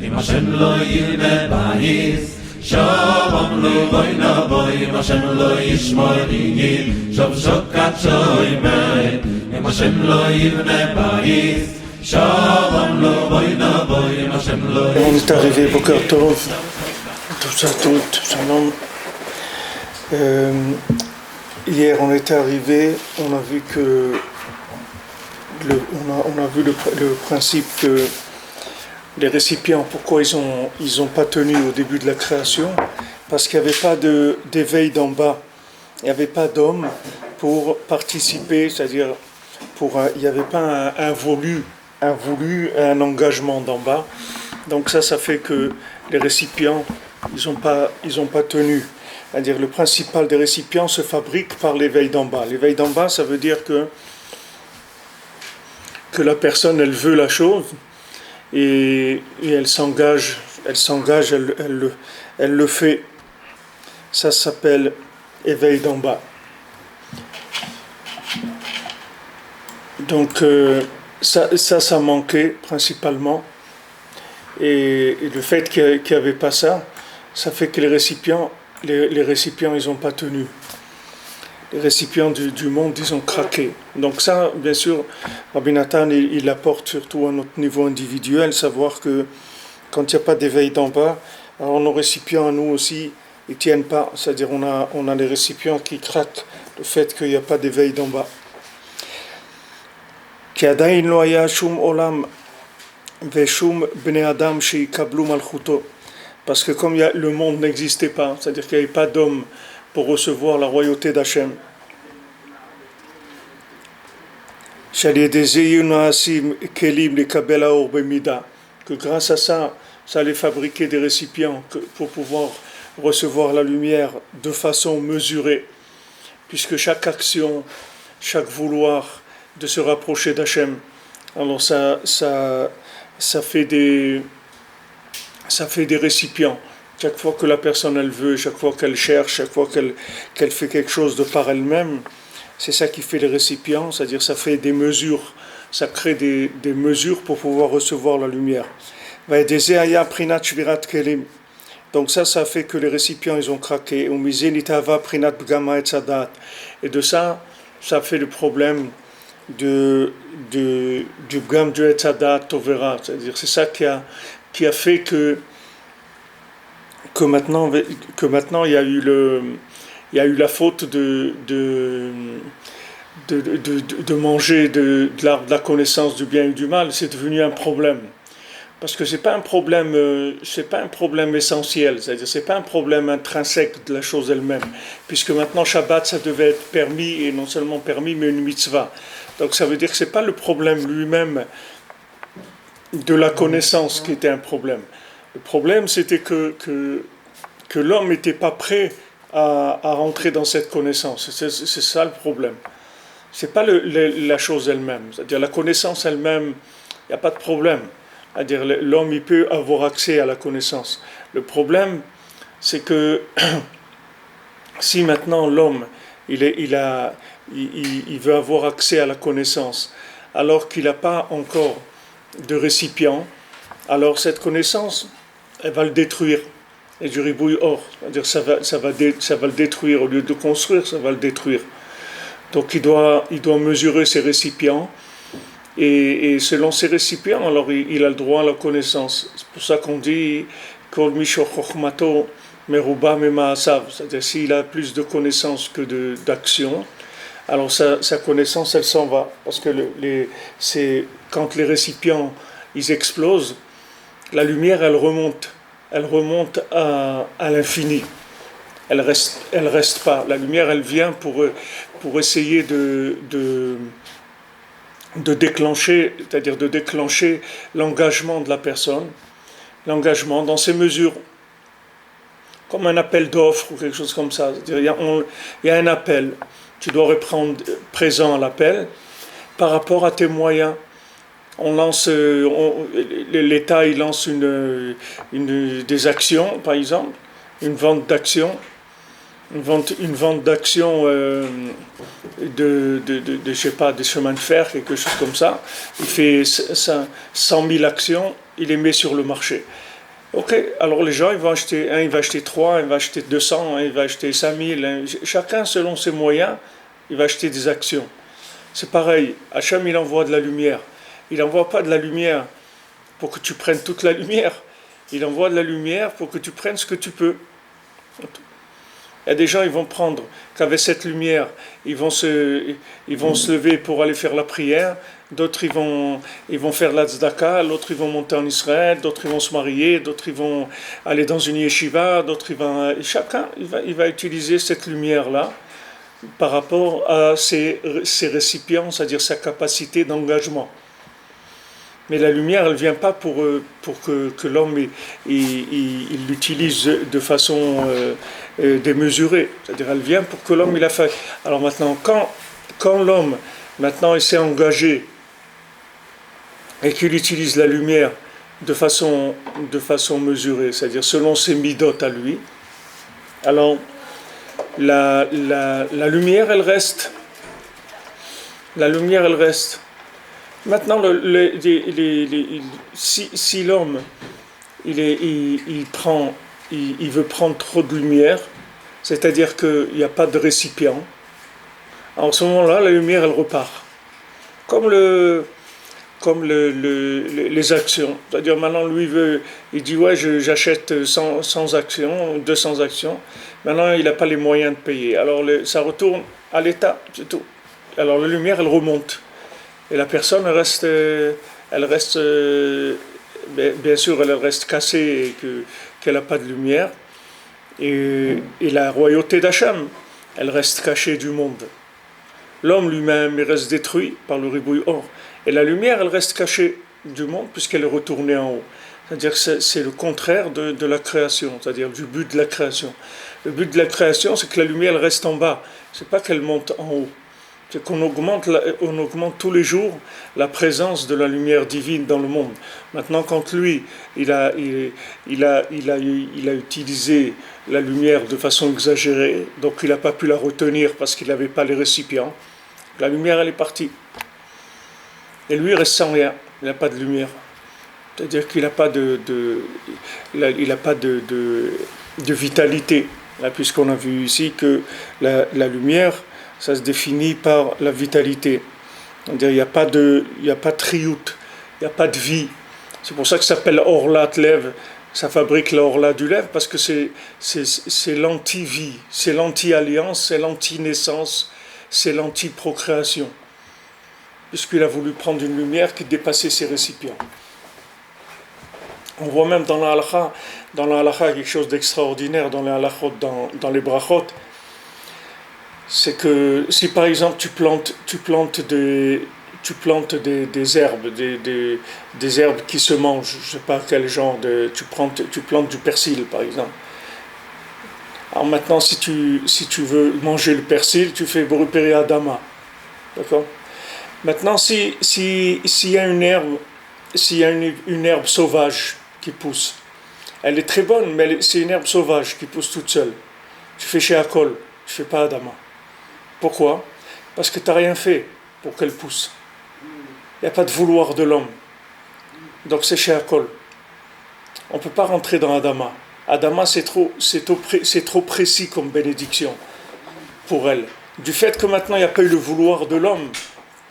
אם השם לא יבנה בית, שום לא בואי נבואי, אם השם לא ישמור יגיד, שוב שוקת שוימי, אם השם לא יבנה בית, שום לא בואי נבואי, אם השם לא ישמור יגיד. On est arrivé, Boker Tov, Shalom. Hier on est arrivé, on a vu que on a vu le principe que les récipients, pourquoi ils ont pas tenu au début de la création, parce qu'il n'y avait pas d'éveil d'en bas, il n'y avait pas d'homme pour participer, c'est-à-dire il n'y avait pas un voulu, un engagement d'en bas. Donc ça fait que les récipients, ils ont pas tenu. C'est-à-dire le principal des récipients se fabrique par l'éveil d'en bas. L'éveil d'en bas, ça veut dire que la personne, elle veut la chose et elle s'engage, elle le fait. Ça s'appelle éveil d'en bas. Donc ça manquait principalement. Et le fait qu'il n'y avait pas ça, ça fait que les récipients, ils n'ont pas tenu. Les récipients du monde, ils ont craqué. Donc ça, bien sûr, Rabbi Nathan, il apporte surtout à notre niveau individuel, savoir que quand il n'y a pas d'éveil d'en bas, alors nos récipients à nous aussi, ils ne tiennent pas. C'est-à-dire on a les récipients qui craquent le fait qu'il n'y a pas d'éveil d'en bas. Ki adayin lo haya shum olam veshum bnei adam sheikablu malchuto. Parce que comme le monde n'existait pas, c'est-à-dire qu'il n'y avait pas d'homme pour recevoir la royauté d'Hachem. Que grâce à ça, ça allait fabriquer des récipients pour pouvoir recevoir la lumière de façon mesurée. Puisque chaque action, chaque vouloir de se rapprocher d'Hachem, alors ça fait des récipients. Chaque fois que la personne elle veut, chaque fois qu'elle cherche, chaque fois qu'elle fait quelque chose de par elle-même, c'est ça qui fait les récipients, c'est-à-dire ça fait des mesures, ça crée des mesures pour pouvoir recevoir la lumière. Donc ça fait que les récipients ils ont craqué. Et de ça fait le problème du Bgam du Etzadat Tovera, c'est-à-dire c'est ça qui a fait que maintenant il y a eu la faute de manger de l'arbre de la connaissance du bien et du mal. C'est devenu un problème parce que c'est pas un problème essentiel, c'est-à-dire c'est pas un problème intrinsèque de la chose elle-même, puisque maintenant Shabbat ça devait être permis, et non seulement permis mais une mitzvah. Donc ça veut dire que c'est pas le problème lui-même de la connaissance qui était un problème. Le problème, c'était que l'homme n'était pas prêt à rentrer dans cette connaissance. C'est ça le problème. C'est pas la chose elle-même. C'est-à-dire la connaissance elle-même, il n'y a pas de problème. C'est-à-dire l'homme, il peut avoir accès à la connaissance. Le problème, c'est que si maintenant l'homme, il veut avoir accès à la connaissance, alors qu'il n'a pas encore de récipient, alors cette connaissance, elle va le détruire. Et du ribouille or, c'est-à-dire ça va le détruire. Au lieu de construire, ça va le détruire. Donc il doit mesurer ses récipients, et selon ses récipients, alors il a le droit à la connaissance. C'est pour ça qu'on dit Kol misho chokhmato meruba memaasav, c'est-à-dire s'il a plus de connaissances que d'action, alors sa connaissance elle s'en va, parce que c'est quand les récipients ils explosent, la lumière elle remonte à l'infini. Elle reste pas. La lumière elle vient pour essayer de déclencher, c'est-à-dire de déclencher l'engagement de la personne, l'engagement dans ses mesures, comme un appel d'offre ou quelque chose comme ça. C'est-à-dire il y a un appel, tu dois répondre présent à l'appel par rapport à tes moyens. L'État il lance des actions, par exemple, une vente d'actions, une vente d'actions je sais pas, des chemins de fer, quelque chose comme ça. Il fait 100 000 actions, il les met sur le marché. Ok, alors les gens, ils vont acheter, un il va acheter 3, un il va acheter 200, un il va acheter 5000, chacun selon ses moyens, il va acheter des actions. C'est pareil, Hachem il envoie de la lumière. Il n'envoie pas de la lumière pour que tu prennes toute la lumière. Il envoie de la lumière pour que tu prennes ce que tu peux. Il y a des gens, ils vont prendre qu'avec cette lumière, ils vont se lever pour aller faire la prière. D'autres, ils vont faire la tzedaka. D'autres, ils vont monter en Israël. D'autres, ils vont se marier. D'autres, ils vont aller dans une yeshiva. D'autres, chacun, il va utiliser cette lumière-là par rapport à ses récipients, c'est-à-dire sa capacité d'engagement. Mais la lumière, elle ne vient pas pour que l'homme il l'utilise de façon démesurée. C'est-à-dire, elle vient pour que l'homme il a fait. Alors maintenant, quand l'homme maintenant il s'est engagé et qu'il utilise la lumière de façon mesurée, c'est-à-dire selon ses midotes à lui, alors la lumière, elle reste. La lumière, elle reste. Maintenant, si l'homme il veut prendre trop de lumière, c'est-à-dire qu'il n'y a pas de récipient, en ce moment-là, la lumière, elle repart. Comme les actions. C'est-à-dire maintenant, lui, il dit, ouais, j'achète 100 actions, 200 actions. Maintenant, il n'a pas les moyens de payer. Alors, ça retourne à l'État, c'est tout. Alors, la lumière, elle remonte. Et la personne, elle reste bien sûr, elle reste cassée et qu'elle n'a pas de lumière. Et la royauté d'Hachem, elle reste cachée du monde. L'homme lui-même, il reste détruit par le ribouille or. Et la lumière, elle reste cachée du monde puisqu'elle est retournée en haut. C'est-à-dire que c'est le contraire de la création, c'est-à-dire du but de la création. Le but de la création, c'est que la lumière, elle reste en bas. C'est pas qu'elle monte en haut. C'est qu'on augmente tous les jours la présence de la lumière divine dans le monde. Maintenant, quand lui, il a utilisé la lumière de façon exagérée, donc il n'a pas pu la retenir parce qu'il n'avait pas les récipients, la lumière, elle est partie. Et lui, il reste sans rien, il n'a pas de lumière. C'est-à-dire qu'il n'a pas de vitalité, là, puisqu'on a vu ici que la lumière, ça se définit par la vitalité. C'est-à-dire il n'y a pas de triout, il n'y a pas de vie. C'est pour ça que ça s'appelle Orlat Lev. Ça fabrique l'Orla du lèvre parce que c'est l'anti-vie, c'est l'anti-alliance, c'est l'anti-naissance, c'est l'anti-procréation. Puisqu'il a voulu prendre une lumière qui dépassait ses récipients. On voit même dans la halakha quelque chose d'extraordinaire dans les halakhot, dans les brachot. C'est que si par exemple tu plantes des herbes, des herbes qui se mangent, je ne sais pas quel genre tu plantes du persil par exemple. Alors maintenant si tu veux manger le persil, tu fais Boruperi Adama. D'accord? Maintenant s'il y a une herbe sauvage qui pousse, elle est très bonne, mais c'est une herbe sauvage qui pousse toute seule. Tu fais chez Akol, tu fais pas Adama. Pourquoi? Parce que tu n'as rien fait pour qu'elle pousse. Il n'y a pas de vouloir de l'homme. Donc c'est chez Akol. On ne peut pas rentrer dans Adama. Adama, c'est trop précis comme bénédiction pour elle. Du fait que maintenant il n'y a pas eu le vouloir de l'homme,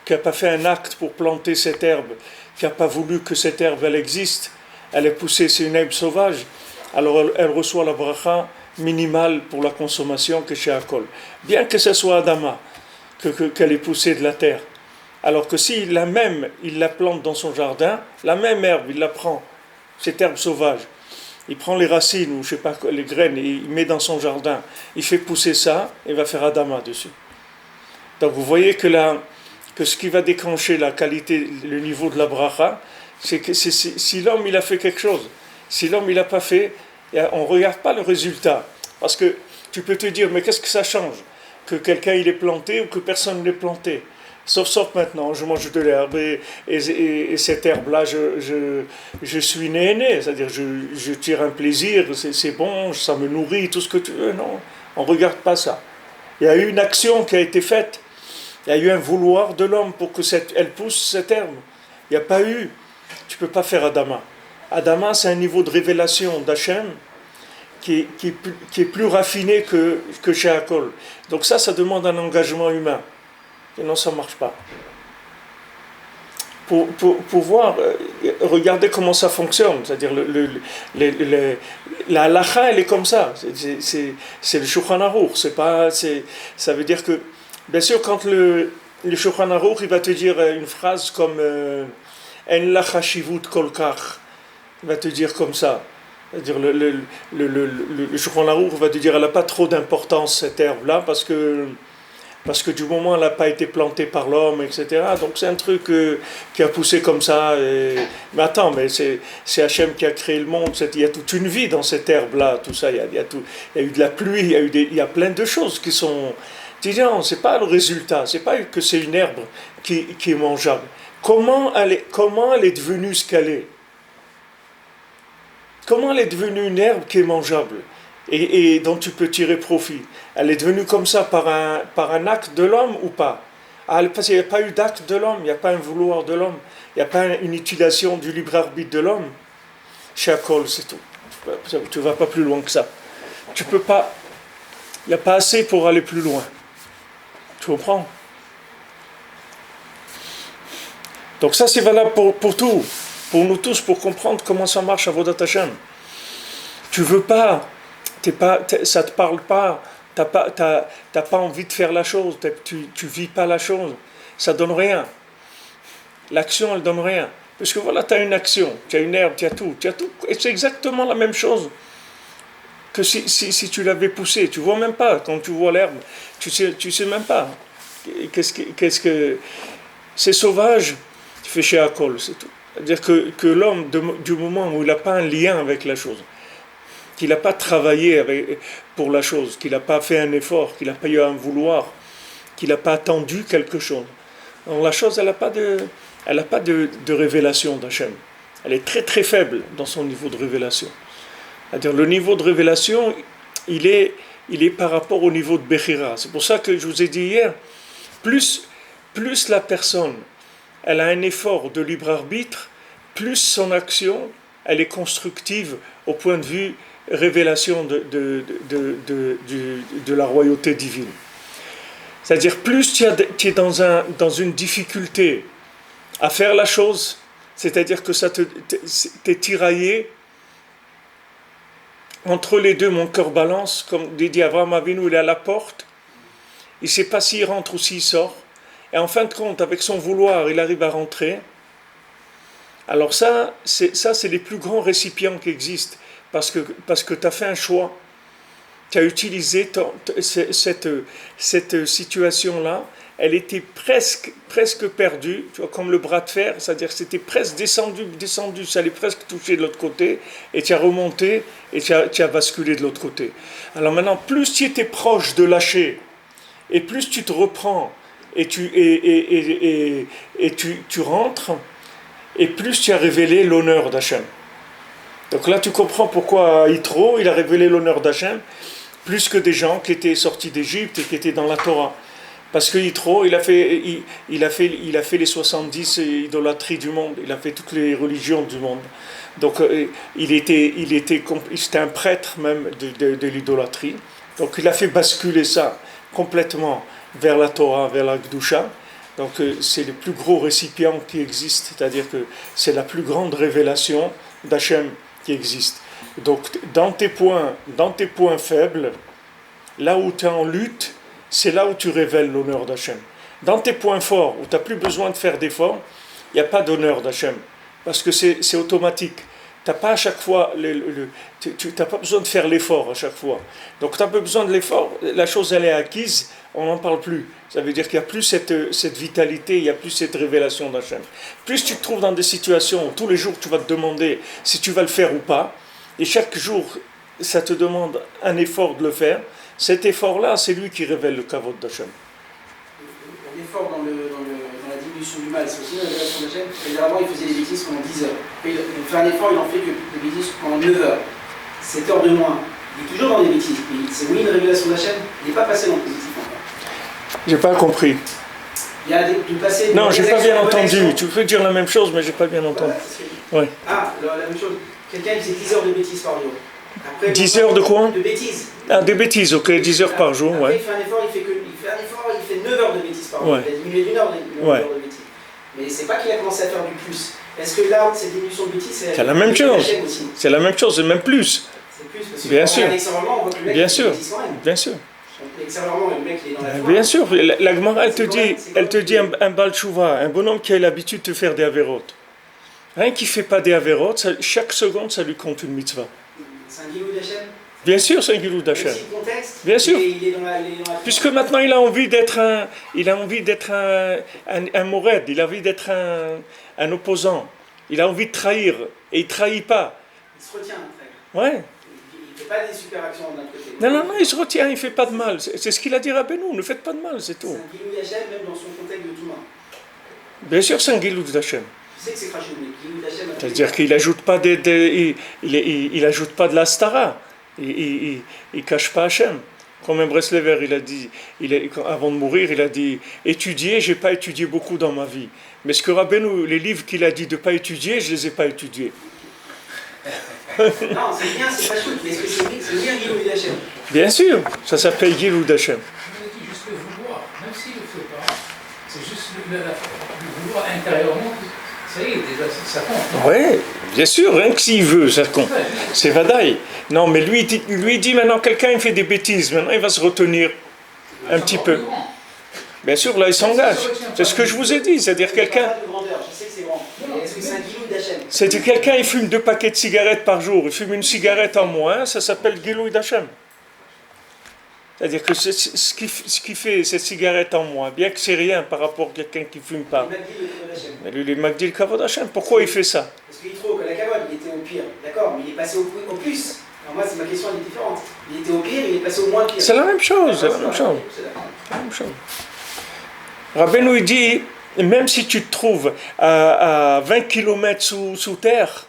qui n'a pas fait un acte pour planter cette herbe, qui n'a pas voulu que cette herbe elle existe, elle est poussée, c'est une herbe sauvage, alors elle reçoit la bracha minimale pour la consommation que chez Akol. Bien que ce soit Adama, qu'elle est poussée de la terre. Alors que si il la plante dans son jardin, la même herbe, il la prend, cette herbe sauvage, il prend les racines ou je sais pas les graines, et il met dans son jardin, il fait pousser ça, et va faire Adama dessus. Donc vous voyez que ce qui va déclencher la qualité, le niveau de la bracha, c'est que si l'homme il a fait quelque chose, si l'homme il n'a pas fait, on ne regarde pas le résultat. Parce que tu peux te dire, mais qu'est-ce que ça change? Que quelqu'un il est planté ou que personne ne l'est planté? Sauf maintenant, je mange de l'herbe et cette herbe-là, je suis né, c'est-à-dire je tire un plaisir, c'est bon, ça me nourrit, tout ce que tu veux. Non, on ne regarde pas ça. Il y a eu une action qui a été faite, il y a eu un vouloir de l'homme pour que elle pousse cette herbe. Il n'y a pas eu, tu ne peux pas faire Adama. Adama, c'est un niveau de révélation d'Hachem qui est plus raffiné que chez Akol. Donc ça demande un engagement humain. Sinon, ça ne marche pas. Pour voir, regardez comment ça fonctionne. C'est-à-dire, la halacha, elle est comme ça. C'est le Shulchan Aruch. Ça veut dire que, bien sûr, quand le Shulchan Aruch, il va te dire une phrase comme En la chashivut kol kach. Il va te dire comme ça. C'est-à-dire, le Shulchan Aruch va te dire elle n'a pas trop d'importance, cette herbe-là, parce que du moment où elle n'a pas été plantée par l'homme, etc. Donc c'est un truc qui a poussé comme ça. Mais attends, mais c'est Hachem qui a créé le monde. Il y a toute une vie dans cette herbe-là, tout ça. Il y a eu de la pluie, il y a plein de choses qui sont... Disons, c'est pas le résultat, c'est pas que c'est une herbe qui est mangeable. Comment elle est devenue ce qu'elle est? Comment elle est devenue une herbe qui est mangeable et dont tu peux tirer profit? Elle est devenue comme ça par un acte de l'homme ou pas? Parce qu'il n'y a pas eu d'acte de l'homme, il n'y a pas un vouloir de l'homme, il n'y a pas une utilisation du libre arbitre de l'homme. Chez Akol, c'est tout. Tu ne vas pas plus loin que ça. Tu peux pas. Il n'y a pas assez pour aller plus loin. Tu comprends? Donc ça, c'est valable pour tout. Pour nous tous, pour comprendre comment ça marche à Avodat Hashem. Tu veux pas, ça te parle pas, t'as pas envie de faire la chose, tu vis pas la chose, ça donne rien. L'action, elle donne rien. Parce que voilà, tu as une action, tu as une herbe, tu as tout. Et c'est exactement la même chose que si tu l'avais poussé. Tu vois même pas, quand tu vois l'herbe, tu sais même pas. Qu'est-ce que c'est sauvage, tu fais chez Akol, c'est tout. C'est-à-dire que l'homme, du moment où il n'a pas un lien avec la chose, qu'il n'a pas travaillé pour la chose, qu'il n'a pas fait un effort, qu'il n'a pas eu un vouloir, qu'il n'a pas attendu quelque chose, alors la chose, elle n'a pas de révélation d'Hachem. Elle est très très faible dans son niveau de révélation. C'est-à-dire le niveau de révélation, il est par rapport au niveau de Bechira. C'est pour ça que je vous ai dit hier, plus la personne elle a un effort de libre arbitre, plus son action, elle est constructive au point de vue révélation de la royauté divine. C'est-à-dire, plus tu es dans une difficulté à faire la chose, c'est-à-dire que t'es tiraillé entre les deux, mon cœur balance, comme dit Avraham Avinu, il est à la porte, il ne sait pas s'il rentre ou s'il sort. Et en fin de compte, avec son vouloir, il arrive à rentrer. Alors ça, c'est les plus grands récipients qui existent. Parce que tu as fait un choix. Tu as utilisé cette situation-là. Elle était presque perdue, tu vois, comme le bras de fer. C'est-à-dire que c'était presque descendu. Ça allait presque toucher de l'autre côté. Et tu as remonté et tu as basculé de l'autre côté. Alors maintenant, plus tu étais proche de lâcher, et plus tu te reprends, et tu rentres, et plus tu as révélé l'honneur d'Hachem. Donc là, tu comprends pourquoi Yitro, il a révélé l'honneur d'Hachem, plus que des gens qui étaient sortis d'Égypte et qui étaient dans la Torah. Parce que Yitro, il a fait les 70 idolâtries du monde, il a fait toutes les religions du monde. Donc c'était un prêtre même de l'idolâtrie. Donc il a fait basculer ça complètement vers la Torah, vers la Gdusha. Donc c'est le plus gros récipient qui existe, c'est-à-dire que c'est la plus grande révélation d'Hachem qui existe. Donc dans tes points faibles, là où tu es en lutte, c'est là où tu révèles l'honneur d'Hachem. Dans tes points forts, où tu n'as plus besoin de faire d'efforts, il n'y a pas d'honneur d'Hachem, parce que c'est automatique. Tu n'as pas à chaque fois, tu n'as pas besoin de faire l'effort à chaque fois. Donc tu n'as pas besoin de l'effort, la chose elle est acquise, on n'en parle plus. Ça veut dire qu'il n'y a plus cette vitalité, il n'y a plus cette révélation d'Hachem. Plus tu te trouves dans des situations où tous les jours tu vas te demander si tu vas le faire ou pas, et chaque jour ça te demande un effort de le faire, cet effort-là, c'est lui qui révèle le kavod d'Hachem. L'effort dans la diminution du mal, c'est aussi la révélation d'Hachem. Généralement, il faisait des bêtises pendant 10 heures. Il fait un effort, il en fait que des bêtises pendant 9 heures. 7 heures de moins. Il est toujours dans des bêtises. C'est oui une révélation d'Hachem, il n'est pas passé dans le positif encore. J'ai pas compris. Il y a de passer... Non, j'ai pas bien actions à bonne entendu. action. Tu peux dire la même chose, mais j'ai pas bien entendu. Voilà, c'est ce que je dis. Ouais. Ah, la même chose. Quelqu'un qui faisait 10 heures de bêtises par jour. Après, 10 heures de quoi? De bêtises. Ah, des bêtises, ok, 10 heures par jour, Après, ouais. il fait un effort, il fait 9 heures de bêtises par jour. Ouais. Il a diminué d'une heure, Ouais. de bêtises. Mais c'est pas qu'il a commencé à faire du plus. Est-ce que là, cette diminution de bêtises, C'est la même chose. Aussi. C'est la même chose, et même plus. C'est plus, parce que Bien quand sûr. on regarde extérieurement, on voit que le mec Bien il fait sûr. des bêtises quand même. Bien sûr. Donc, extérieurement, le mec il est dans la foi. Bien sûr, la Gemara, elle te C'est dit, correct, elle te dit un Baal Tshuva, un bonhomme qui a l'habitude de faire des avérotes. Rien qui ne fait pas des avérotes, chaque seconde, ça lui compte une mitzvah. C'est un guilou d'Hachem. Bien sûr, c'est un Gilou d'Hachem. Aussi le contexte. Bien sûr. Il est dans la Puisque maintenant il a envie d'être un mourad, il a envie d'être un opposant, il a envie de trahir, et il ne trahit pas. Il se retient après. Ouais. Il ne fait pas des super actions d'un côté. Non, il se retient, il ne fait pas de mal. C'est ce qu'il a dit à Benou, ne faites pas de mal, c'est C'est tout. un guilou d'Hachem, même dans son contexte de Touma. Bien sûr, c'est un Gilou d'Hachem. Je sais que c'est crachou, mais guilou d'Hachem. C'est-à-dire qu'il n'ajoute pas, il ajoute pas de la stara, il ne cache pas Hachem. Comme un Breslever, il a dit, avant de mourir, il a dit étudier, j'ai pas étudié beaucoup dans ma vie. Mais ce que Rabbeinu, les livres qu'il a dit de ne pas étudier, je ne les ai pas étudiés. Non, c'est bien, c'est pas chou, mais est-ce que c'est bien guilou d'Hachem? Bien sûr, ça s'appelle Gilou d'Hachem. Je me dis juste le vouloir, même s'il ne le fait pas, c'est juste le vouloir intérieurement, ça y est, déjà, ça compte. Oui, bien sûr, rien que s'il veut, ça compte. C'est Vadaï. Non, mais lui dit maintenant, quelqu'un il fait des bêtises, maintenant il va se retenir un petit peu. Bien sûr, là il s'engage. C'est ce que je vous ai dit, c'est-à-dire quelqu'un... Je sais que c'est grand, mais est-ce que c'est un guilou d'Hachem? C'est-à-dire quelqu'un il fume 2 paquets de cigarettes par jour, il fume une cigarette en moins, ça s'appelle Gilou d'Hachem. C'est-à-dire que ce qui fait cette cigarette en moins, bien que c'est rien par rapport à quelqu'un qui ne fume pas. Mais lui, il est Magdil Kavod Hachem. Pourquoi il fait ça? Parce qu'il trouve que la Kavod, il était au pire, d'accord, mais il est passé au plus. Alors moi, ma question elle est différente. Il était au pire, il est passé au moins pire. C'est la même chose, c'est la même chose. C'est la même chose. Rabbeinu il dit, même si tu te trouves à 20 km sous terre,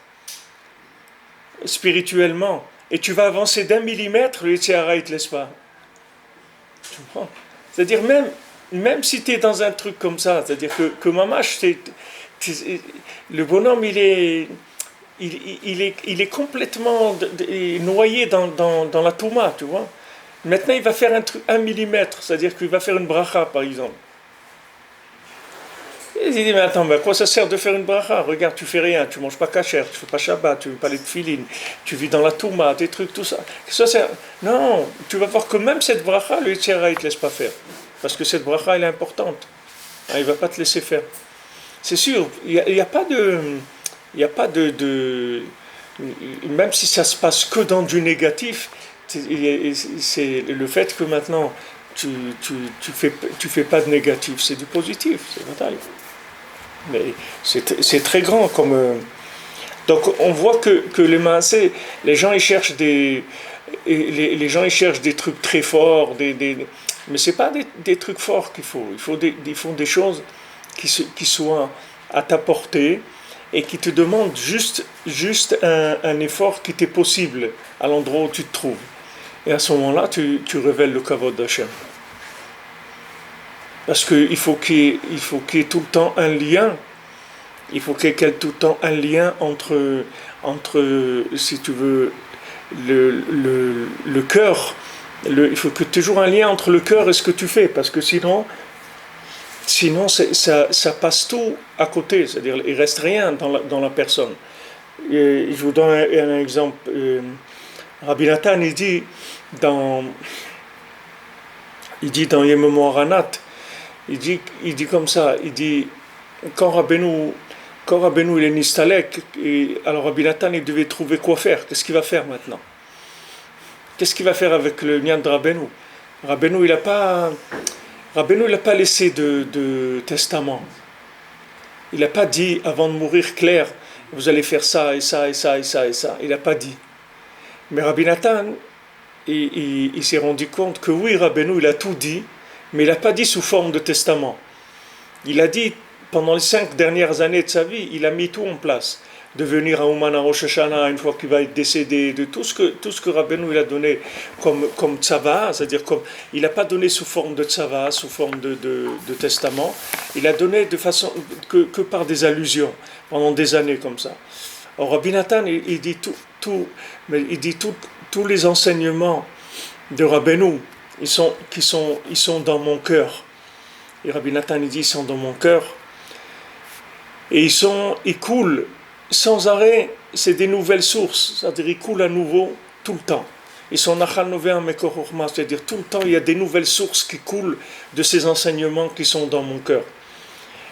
spirituellement, et tu vas avancer d'1 millimètre, le Yitzhara, il ne te laisse pas. Tu comprends? C'est-à-dire même si tu es dans un truc comme ça, c'est-à-dire que Mamash, le bonhomme, il est complètement noyé dans la Touma, tu vois. Maintenant, il va faire un truc 1 millimètre, c'est-à-dire qu'il va faire une bracha, par exemple. Et il dit, mais attends, à quoi ça sert de faire une bracha? Regarde, tu fais rien, tu manges pas kasher, tu fais pas Shabbat, tu fais pas les tefilines, tu vis dans la Touma, tes trucs, tout ça. Ça sert? Non, tu vas voir que même cette bracha, le Yitzhara, il te laisse pas faire. Parce que cette bracha, elle est importante. Il ne va pas te laisser faire. C'est sûr, il n'y a pas de... Même si ça se passe que dans du négatif, c'est le fait que maintenant, tu fais pas de négatif, c'est du positif, c'est mental. Mais c'est très grand comme... Donc on voit que les maasés, les gens ils cherchent des trucs très forts, mais c'est pas des trucs forts qu'il faut. Ils font des choses qui soient à ta portée et qui te demandent juste un effort qui t'est possible à l'endroit où tu te trouves. Et à ce moment-là, tu révèles le kavod d'Hachem. Parce qu'il faut qu'il y ait tout le temps un lien. Il faut qu'il y ait tout le temps un lien entre si tu veux, le cœur. Il faut que toujours un lien entre le cœur et ce que tu fais. Parce que sinon ça passe tout à côté. C'est-à-dire il ne reste rien dans la personne. Et je vous donne un exemple. Rabbi Nathan, il dit dans Yememo Aranat, il dit comme ça, il dit quand Rabbeinu il est nistalek, alors Rabbi Nathan il devait trouver quoi faire. Qu'est-ce qu'il va faire maintenant? Qu'est-ce qu'il va faire avec le Nyan de Rabbeinu? Rabbeinu il n'a pas laissé de testament. Il n'a pas dit avant de mourir clair, vous allez faire ça et ça et ça et ça et ça. Il n'a pas dit. Mais Rabbi Nathan, il s'est rendu compte que oui, Rabbeinu, il a tout dit, mais il n'a pas dit sous forme de testament. Il a dit, pendant les 5 dernières années de sa vie, il a mis tout en place. de venir à Ouman à Rosh Hashanah une fois qu'il va être décédé, de tout ce que Rabbeinu il a donné comme tzava, c'est-à-dire comme il n'a pas donné sous forme de tzava, sous forme de testament, il a donné de façon que par des allusions pendant des années comme ça. Alors Rabbi Nathan il dit tous les enseignements de Rabbeinu ils sont dans mon cœur. Et Rabbi Nathan il dit ils sont dans mon cœur et ils coulent sans arrêt, c'est des nouvelles sources, c'est-à-dire ils coulent à nouveau tout le temps. Ils sont nachal nové en mekor chorma, c'est-à-dire tout le temps il y a des nouvelles sources qui coulent de ces enseignements qui sont dans mon cœur.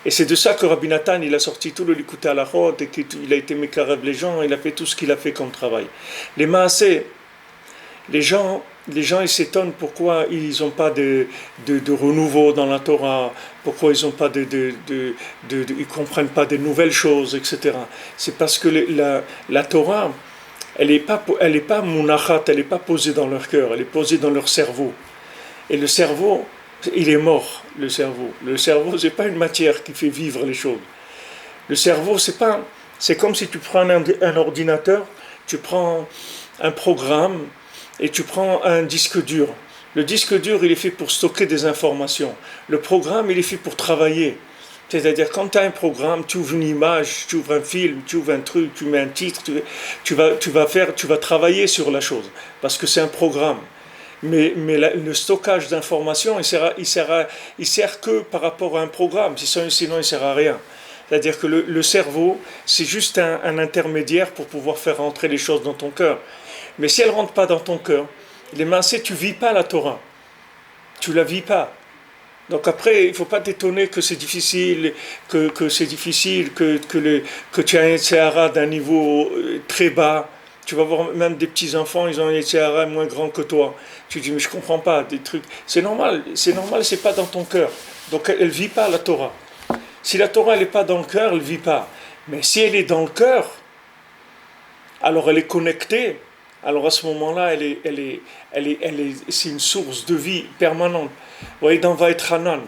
Et c'est de ça que Rabbi Nathan il a sorti tout le Likutei Halachot et qu'il a été mekarev les gens, il a fait tout ce qu'il a fait comme travail. Les maaseh, les gens ils s'étonnent pourquoi ils n'ont pas de renouveau dans la Torah, pourquoi ils n'ont pas ils comprennent pas de nouvelles choses, etc. C'est parce que la Torah, elle est pas munachat, elle est pas posée dans leur cœur, elle est posée dans leur cerveau. Et le cerveau, il est mort, le cerveau. Le cerveau, c'est pas une matière qui fait vivre les choses. Le cerveau, c'est comme si tu prends un ordinateur, tu prends un programme, et tu prends un disque dur. Le disque dur, il est fait pour stocker des informations. Le programme, il est fait pour travailler. C'est-à-dire, quand tu as un programme, tu ouvres une image, tu ouvres un film, tu ouvres un truc, tu mets un titre, tu vas travailler sur la chose, parce que c'est un programme. Mais le stockage d'informations, il sert que par rapport à un programme, sinon il ne sert à rien. C'est-à-dire que le cerveau, c'est juste un intermédiaire pour pouvoir faire rentrer les choses dans ton cœur. Mais si elle ne rentre pas dans ton cœur, les maaseh, tu ne vis pas la Torah. Tu ne la vis pas. Donc après, il ne faut pas t'étonner que c'est difficile, que tu as un Yetzirah d'un niveau très bas. Tu vas voir même des petits-enfants, ils ont un Yetzirah moins grand que toi. Tu dis, mais je ne comprends pas, des trucs. C'est normal, c'est pas dans ton cœur. Donc elle ne vit pas la Torah. Si la Torah n'est pas dans le cœur, elle ne vit pas. Mais si elle est dans le cœur, alors elle est connectée. Alors à ce moment-là, c'est une source de vie permanente. Vous voyez, dans Vaïtranan,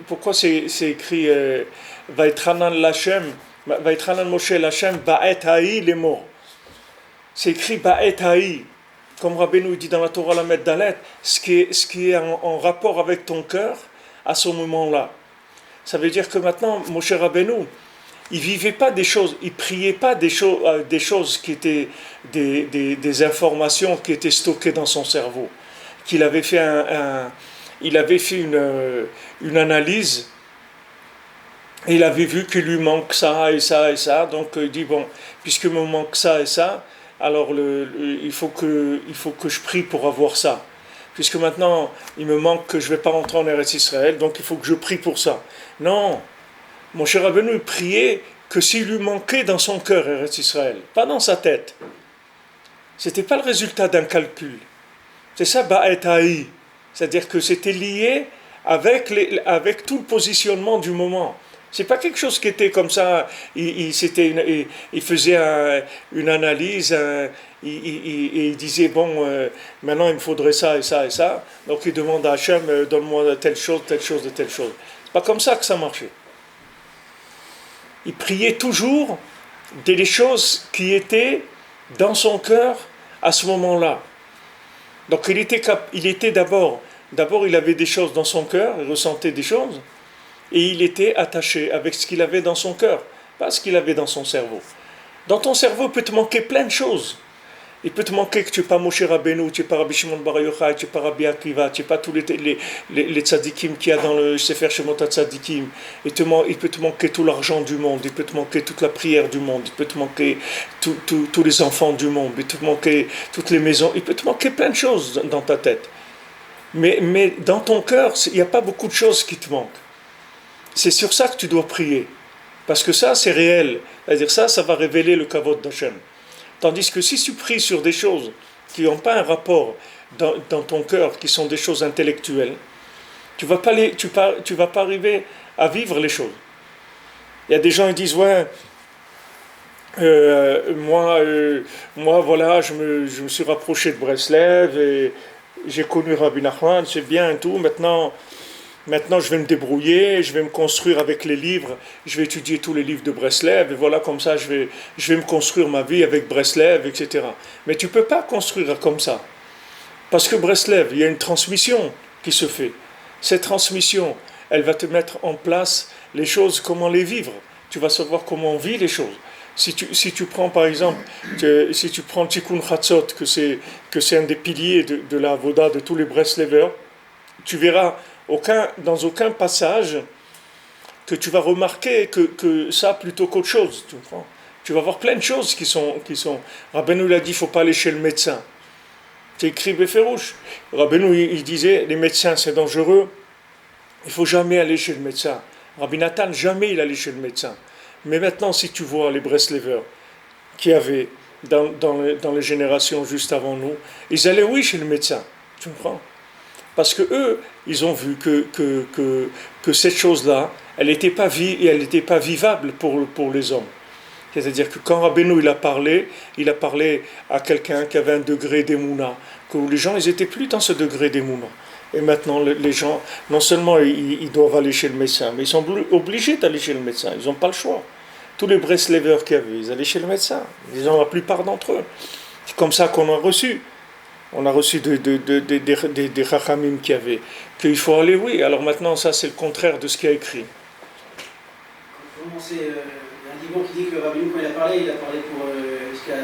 pourquoi c'est écrit Vaïtranan Lachem, Vaïtranan Moshe Lachem, Ba'et Haï, les morts. C'est écrit Ba'et Haï, comme Rabbeinu dit dans la Torah Lamed Dalet, ce qui est en rapport avec ton cœur à ce moment-là. Ça veut dire que maintenant, Moshe Rabbeinu, il vivait pas des choses, il priait pas des choses qui étaient des informations qui étaient stockées dans son cerveau. Qu'il avait fait une analyse et il avait vu qu'il lui manque ça et ça et ça. Donc il dit bon, puisqu'il me manque ça et ça, alors il faut que je prie pour avoir ça. Puisque maintenant il me manque que je vais pas rentrer en Eretz Israël, donc il faut que je prie pour ça. Non. Mon cher Rabbeinu priait que s'il lui manquait dans son cœur Eretz Israël, pas dans sa tête. C'était pas le résultat d'un calcul. C'est ça Ba'et Haï. C'est-à-dire que c'était lié avec tout le positionnement du moment. C'est pas quelque chose qui était comme ça. Il faisait une analyse et il disait bon, maintenant il me faudrait ça et ça et ça. Donc il demande à Hachem donne-moi telle chose et telle chose. C'est pas comme ça que ça marchait. Il priait toujours des choses qui étaient dans son cœur à ce moment-là. Donc il était d'abord il avait des choses dans son cœur, il ressentait des choses, et il était attaché avec ce qu'il avait dans son cœur, pas ce qu'il avait dans son cerveau. Dans ton cerveau, il peut te manquer plein de choses. Il peut te manquer que tu n'es pas Moshe Rabbeinu, tu n'es pas Rabbi Shimon Bar Yochai, tu n'es pas Rabbi Akiva, tu n'es pas tous les tzadikim qu'il y a dans le Sefer Shemot HaTzadikim. Il peut te manquer tout l'argent du monde, il peut te manquer toute la prière du monde, il peut te manquer tous les enfants du monde, il peut te manquer toutes les maisons, il peut te manquer plein de choses dans ta tête. Mais dans ton cœur, il n'y a pas beaucoup de choses qui te manquent. C'est sur ça que tu dois prier. Parce que ça, c'est réel. C'est-à-dire ça va révéler le kavod d'Hachem. Tandis que si tu pries sur des choses qui n'ont pas un rapport dans ton cœur, qui sont des choses intellectuelles, tu vas pas arriver à vivre les choses. Il y a des gens qui disent ouais, moi voilà, je me suis rapproché de Breslev et j'ai connu Rabbi Nachman, c'est bien et tout. Maintenant Maintenant, je vais me débrouiller, je vais me construire avec les livres, je vais étudier tous les livres de Breslev, et voilà, comme ça, je vais me construire ma vie avec Breslev, etc. Mais tu ne peux pas construire comme ça. Parce que Breslev, il y a une transmission qui se fait. Cette transmission, elle va te mettre en place les choses, comment les vivre. Tu vas savoir comment on vit les choses. Si tu prends par exemple, si tu prends Tikkun Chatzot, que c'est un des piliers de la Avoda de tous les Breslevers, tu verras dans aucun passage que tu vas remarquer que ça plutôt qu'autre chose. Tu comprends? Tu vas voir plein de choses qui sont. Rabbeinu l'a dit, il ne faut pas aller chez le médecin. C'est écrit Béferouche. Rabbeinu, il disait, les médecins c'est dangereux, il ne faut jamais aller chez le médecin. Rabbi Nathan, jamais il allait chez le médecin. Mais maintenant, si tu vois les Breslevers qui avaient, dans les générations juste avant nous, ils allaient, oui, chez le médecin. Tu comprends? Parce que eux, ils ont vu que cette chose-là, elle n'était pas vivable pour les hommes. C'est-à-dire que quand Rabbeinu il a parlé à quelqu'un qui avait un degré d'émouna, que les gens, ils n'étaient plus dans ce degré d'émouna. Et maintenant, les gens, non seulement ils doivent aller chez le médecin, mais ils sont obligés d'aller chez le médecin. Ils n'ont pas le choix. Tous les Breslevers qu'il y avait, ils allaient chez le médecin. Disons, la plupart d'entre eux. C'est comme ça qu'on a reçu. On a reçu des Chachamim qu'il y avait. Qu'il faut aller, oui. Alors maintenant, ça, c'est le contraire de ce qu'il y a écrit. Comment c'est... Il y a un livre qui dit que Rabbeinu, quand il a parlé pour jusqu'à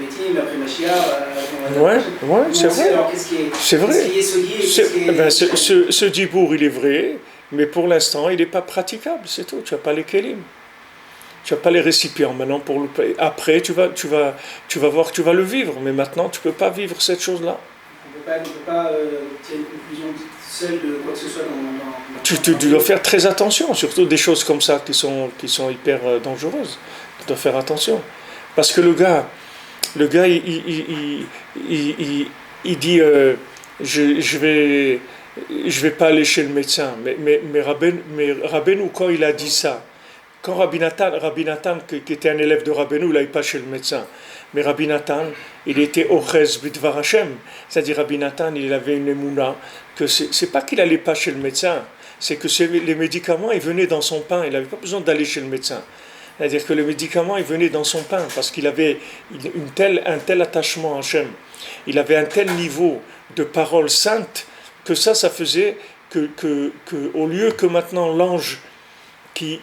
Tchilat après Mashiach. Ouais, c'est vrai. Alors, qu'est-ce qui est sodier ce dibour, il est vrai, mais pour l'instant, il n'est pas praticable, c'est tout. Tu n'as pas les kelim. Tu n'as pas les récipients. Maintenant, après, tu vas voir que tu vas le vivre, mais maintenant, tu ne peux pas vivre cette chose-là. On ne peut pas tirer une conclusion seule de quoi que ce soit Tu dois faire très attention, surtout des choses comme ça qui sont hyper dangereuses. Tu dois faire attention. Parce que le gars il dit je vais pas aller chez le médecin. Mais Rabbeinu, quand il a dit ça, quand Rabbi Nathan, qui était un élève de Rabbeinu, il n'allait pas chez le médecin. Mais Rabbi Nathan, il était Ochez Bidvar Hashem. C'est-à-dire Rabbi Nathan, il avait une émouna, que c'est pas qu'il n'allait pas chez le médecin, c'est que les médicaments, ils venaient dans son pain. Il n'avait pas besoin d'aller chez le médecin. C'est-à-dire que les médicaments, ils venaient dans son pain, parce qu'il avait un tel attachement à Hashem. Il avait un tel niveau de paroles saintes, que ça faisait que au lieu que maintenant l'ange qui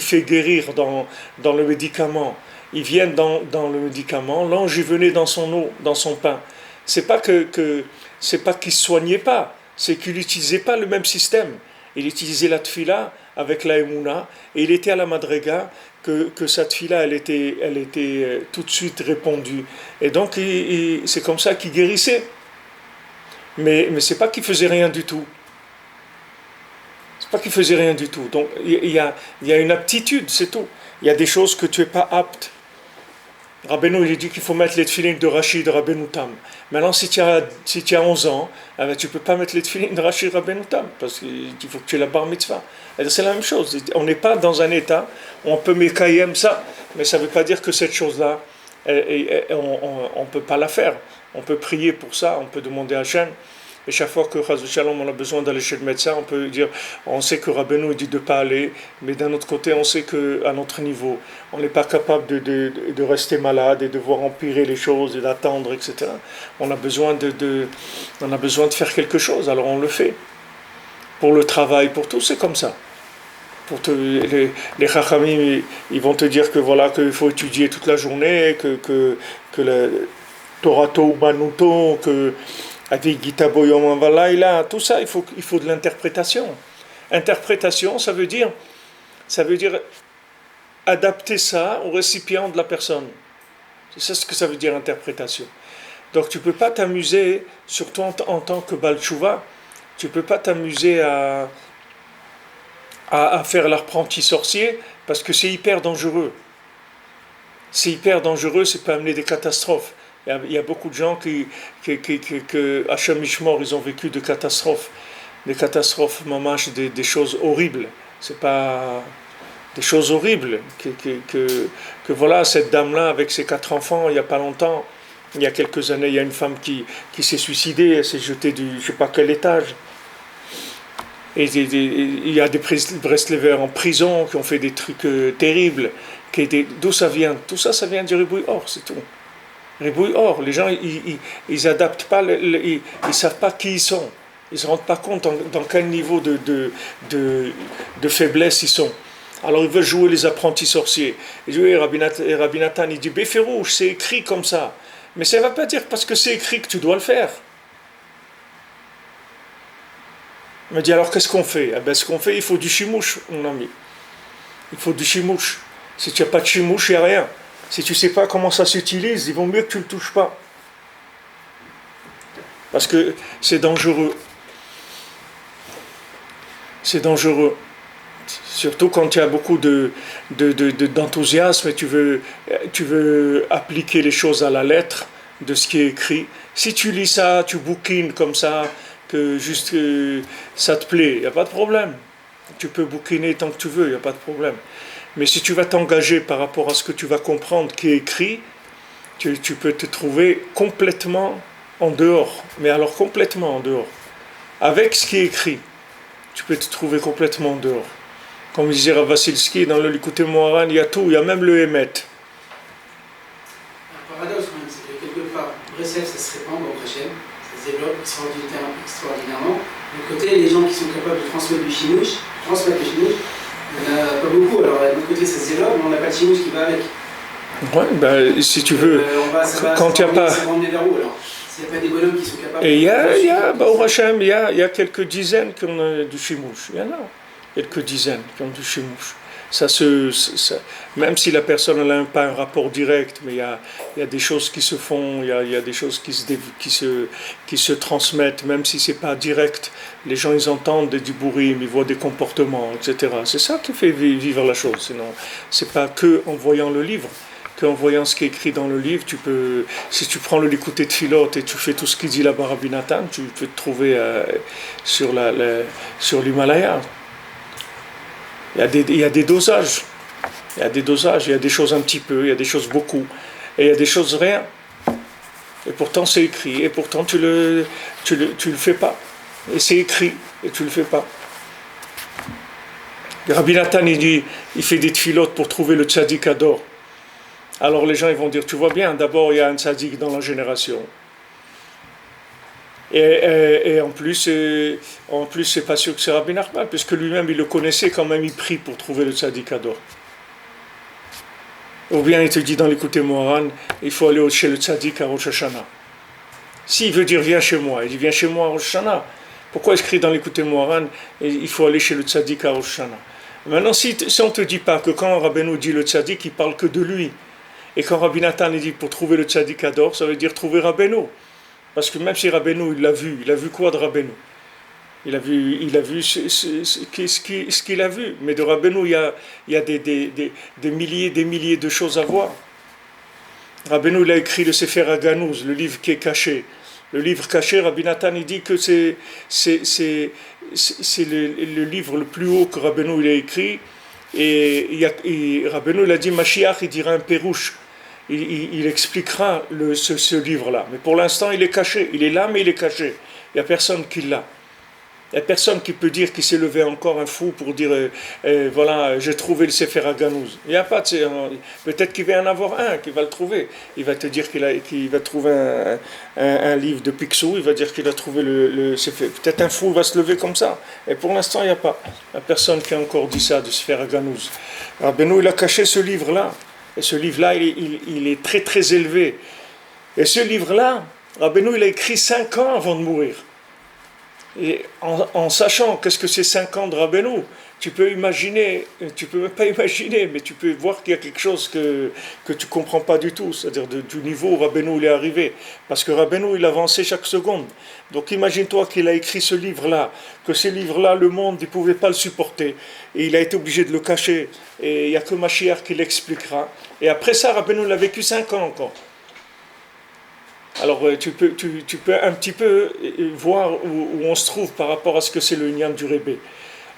fait guérir dans le médicament, il vient dans le médicament, l'ange il venait dans son eau, dans son pain. C'est pas c'est pas qu'il soignait pas, c'est qu'il n'utilisait pas le même système. Il utilisait la tfila avec la émouna, et il était à la madrega que cette tfila elle était tout de suite répondue. Et donc c'est comme ça qu'il guérissait. Mais c'est pas qu'il faisait rien du tout. C'est pas qu'il faisait rien du tout. Donc il y a une aptitude, c'est tout. Il y a des choses que tu n'es pas apte. Rabbeinu, il dit qu'il faut mettre les tefilines de Rachid Rabbeinu Tam. Maintenant, si tu as 11 ans, tu ne peux pas mettre les tefilines de Rachid Rabbeinu Tam, parce qu'il faut que tu aies la bar mitzvah. C'est la même chose. On n'est pas dans un état où on peut mékaïem ça, mais ça ne veut pas dire que cette chose-là, on ne peut pas la faire. On peut prier pour ça, on peut demander à Hachem. Et chaque fois que Shalom, on a besoin d'aller chez le médecin, on sait que Rabbeinu dit de ne pas aller, mais d'un autre côté, on sait qu'à notre niveau, on n'est pas capable de rester malade et de voir empirer les choses et d'attendre, etc. On a besoin de faire quelque chose, alors on le fait. Pour le travail, pour tout, c'est comme ça. Les Chachamim, ils vont te dire que voilà, qu'il faut étudier toute la journée, que le Torato Banuto, que tout ça, il faut de l'interprétation. Interprétation, ça veut dire adapter ça au récipient de la personne. C'est ça ce que ça veut dire interprétation. Donc tu ne peux pas t'amuser, surtout en tant que Baal Tshuva, tu ne peux pas t'amuser à faire l'apprenti sorcier, parce que c'est hyper dangereux. C'est hyper dangereux, ça peut amener des catastrophes. Il y a beaucoup de gens que Hachem Ishmor, ils ont vécu des catastrophes mamash, des choses horribles. C'est pas des choses horribles. Que voilà, cette dame-là, avec ses 4 enfants, il n'y a pas longtemps, il y a quelques années, il y a une femme qui s'est suicidée, elle s'est jetée du je ne sais pas quel étage. il y a des Breslevers en prison qui ont fait des trucs terribles. D'où ça vient? Tout ça, ça vient du Ribouille Or, c'est tout. Ribouille Or, les gens, ils adaptent pas, ils savent pas qui ils sont. Ils se rendent pas compte dans quel niveau de faiblesse ils sont. Alors ils veulent jouer les apprentis sorciers. Et Rabbi Nathan, il dit, Béférouche, c'est écrit comme ça. Mais ça ne va pas dire parce que c'est écrit que tu dois le faire. Il me dit, alors qu'est-ce qu'on fait? Ce qu'on fait, il faut du chimouche, mon ami. Il faut du chimouche. Si tu n'as pas de chimouche, il n'y a rien. Si tu ne sais pas comment ça s'utilise, il vaut mieux que tu ne le touches pas. Parce que c'est dangereux. C'est dangereux. Surtout quand tu as beaucoup d'enthousiasme et tu veux appliquer les choses à la lettre de ce qui est écrit. Si tu lis ça, tu bouquines comme ça, que juste ça te plaît, il n'y a pas de problème. Tu peux bouquiner tant que tu veux, il n'y a pas de problème. Mais si tu vas t'engager par rapport à ce que tu vas comprendre qui est écrit, tu peux te trouver complètement en dehors. Mais alors complètement en dehors. Avec ce qui est écrit, tu peux te trouver complètement en dehors. Comme disait Rav Vassilski, dans le Likutei Moharan, il y a tout, il y a même le Hémet. Un paradoxe même, c'est que quelque part, Breslev, ça se répand au Hachem, ça se développe extraordinairement. De côté, les gens qui sont capables de transmettre le chimouche, il n'y en a pas beaucoup. Alors, de l'autre côté, ça se développe, mais on n'a pas de chimouche qui va avec. Ouais, ben, si tu veux, quand il n'y a pas. S'il n'y a pas des bonhommes qui sont capables. Et il y a, au Hachem, il y a quelques dizaines qui ont du chimouche. Il y en a quelques dizaines qui ont du chimouche. Même si la personne n'a pas un rapport direct, mais il y a des choses qui se font, il y a des choses qui se transmettent, même si ce n'est pas direct. Les gens, ils entendent des dibourim, ils voient des comportements, etc. C'est ça qui fait vivre la chose. Sinon, ce n'est pas qu'en voyant le livre. Qu'en voyant ce qui est écrit dans le livre, si tu prends le Likutei Tfilot et tu fais tout ce qu'il dit là-bas Rabbi Nathan, tu peux te trouver sur l'Himalaya. Il y a des dosages. Il y a des dosages, il y a des choses un petit peu, il y a des choses beaucoup, et il y a des choses rien. Et pourtant c'est écrit, et pourtant tu le fais pas. Et c'est écrit, et tu le fais pas. Rabbi Nathan, il fait des tfilotes pour trouver le tzaddik ador. Alors les gens ils vont dire, tu vois bien, d'abord il y a un tzaddik dans la génération. Et en plus, c'est pas sûr que c'est Rabbi Nachman, puisque lui-même, il le connaissait quand même, il prie pour trouver le tzaddik ador. Ou bien il te dit dans l'Likutei Moharan, il faut aller chez le tzaddik à Rosh Hashanah. S'il veut dire viens chez moi, il dit viens chez moi à Rosh Hashanah. Pourquoi écrit dans l'Likutei Moharan, il faut aller chez le tzaddik à Rosh Hashanah? Maintenant, si on ne te dit pas que quand Rabbeinu dit le tzaddik, il parle que de lui, et quand Rabbi Nathan dit pour trouver le tzaddik ador, ça veut dire trouver Rabbeinu. Parce que même si Rabbeinu, il a vu quoi de Rabbeinu? Il a vu ce qu'il a vu. Mais de Rabbeinu, il y a des milliers de choses à voir. Rabbeinu, il a écrit le Sefer HaGanuz, le livre qui est caché. Le livre caché, Rabbi Nathan, il dit que c'est le livre le plus haut que Rabbeinu il a écrit. Et Rabbeinu, il a dit, Mashiach, il dira un pérouche. Il expliquera ce livre-là. Mais pour l'instant, il est caché. Il est là, mais il est caché. Il n'y a personne qui l'a. Il n'y a personne qui peut dire qu'il s'est levé encore un fou pour dire voilà, j'ai trouvé le Sefer HaGanuz. Il n'y a pas de... Peut-être qu'il va y en avoir un qui va le trouver. Il va te dire qu'il va trouver un livre de Picsou. Il va dire qu'il a trouvé le Sefer. Peut-être un fou va se lever comme ça. Et pour l'instant, il n'y a pas. Il n'y a personne qui a encore dit ça de Sefer HaGanuz. Rabbeinu, il a caché ce livre-là. Et ce livre-là, il est très très élevé. Et ce livre-là, Rabbeinu, il a écrit 5 ans avant de mourir. Et en sachant qu'est-ce que c'est 5 ans de Rabbeinu, tu peux imaginer, tu peux même pas imaginer, mais tu peux voir qu'il y a quelque chose que tu comprends pas du tout, c'est-à-dire du niveau où Rabbeinu il est arrivé. Parce que Rabbeinu, il avançait chaque seconde. Donc imagine-toi qu'il a écrit ce livre-là, que ce livre-là, le monde, il pouvait pas le supporter. Et il a été obligé de le cacher. Et il n'y a que Mashiach qui l'expliquera. Et après ça, Rabbeinu l'a vécu 5 ans encore. Alors tu peux un petit peu voir où on se trouve par rapport à ce que c'est le Inyan du Rebbe.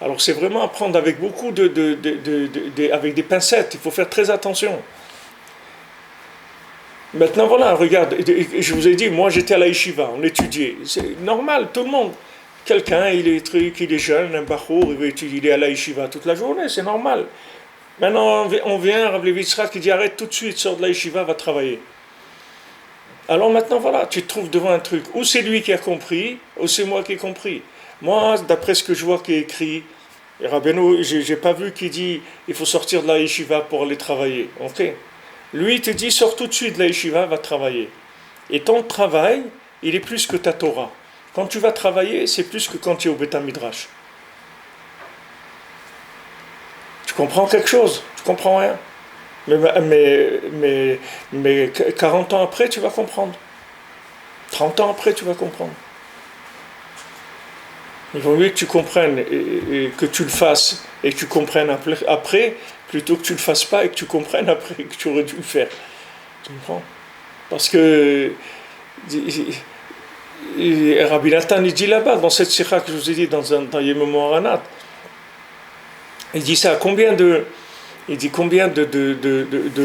Alors c'est vraiment à prendre avec beaucoup avec des pincettes, il faut faire très attention. Maintenant voilà, regarde, je vous ai dit, moi j'étais à la yeshiva, on étudiait, c'est normal, tout le monde. Quelqu'un, il est jeune, un bachour, il est à la yeshiva toute la journée, c'est normal. Maintenant, on vient, Rav Levi Yitzhak qui dit arrête tout de suite, sors de la yeshiva, va travailler. Alors maintenant, voilà, tu te trouves devant un truc. Ou c'est lui qui a compris, ou c'est moi qui ai compris. Moi, d'après ce que je vois qui est écrit, Rabbeinu, j'ai pas vu qu'il dit il faut sortir de la yeshiva pour aller travailler. Ok. Lui, il te dit sors tout de suite de la yeshiva, va travailler. Et ton travail, il est plus que ta Torah. Quand tu vas travailler, c'est plus que quand tu es au Beth Midrash. Tu comprends quelque chose? Tu comprends rien? Mais 40 ans après, tu vas comprendre. 30 ans après, tu vas comprendre. Il vaut mieux que tu comprennes et que tu le fasses et que tu comprennes après, plutôt que tu ne le fasses pas et que tu comprennes après que tu aurais dû le faire. Tu comprends? Parce que Rabbi Nathan, il dit là-bas, dans cette sikha que je vous ai dit, dans Yememo Aranat, il dit ça, combien de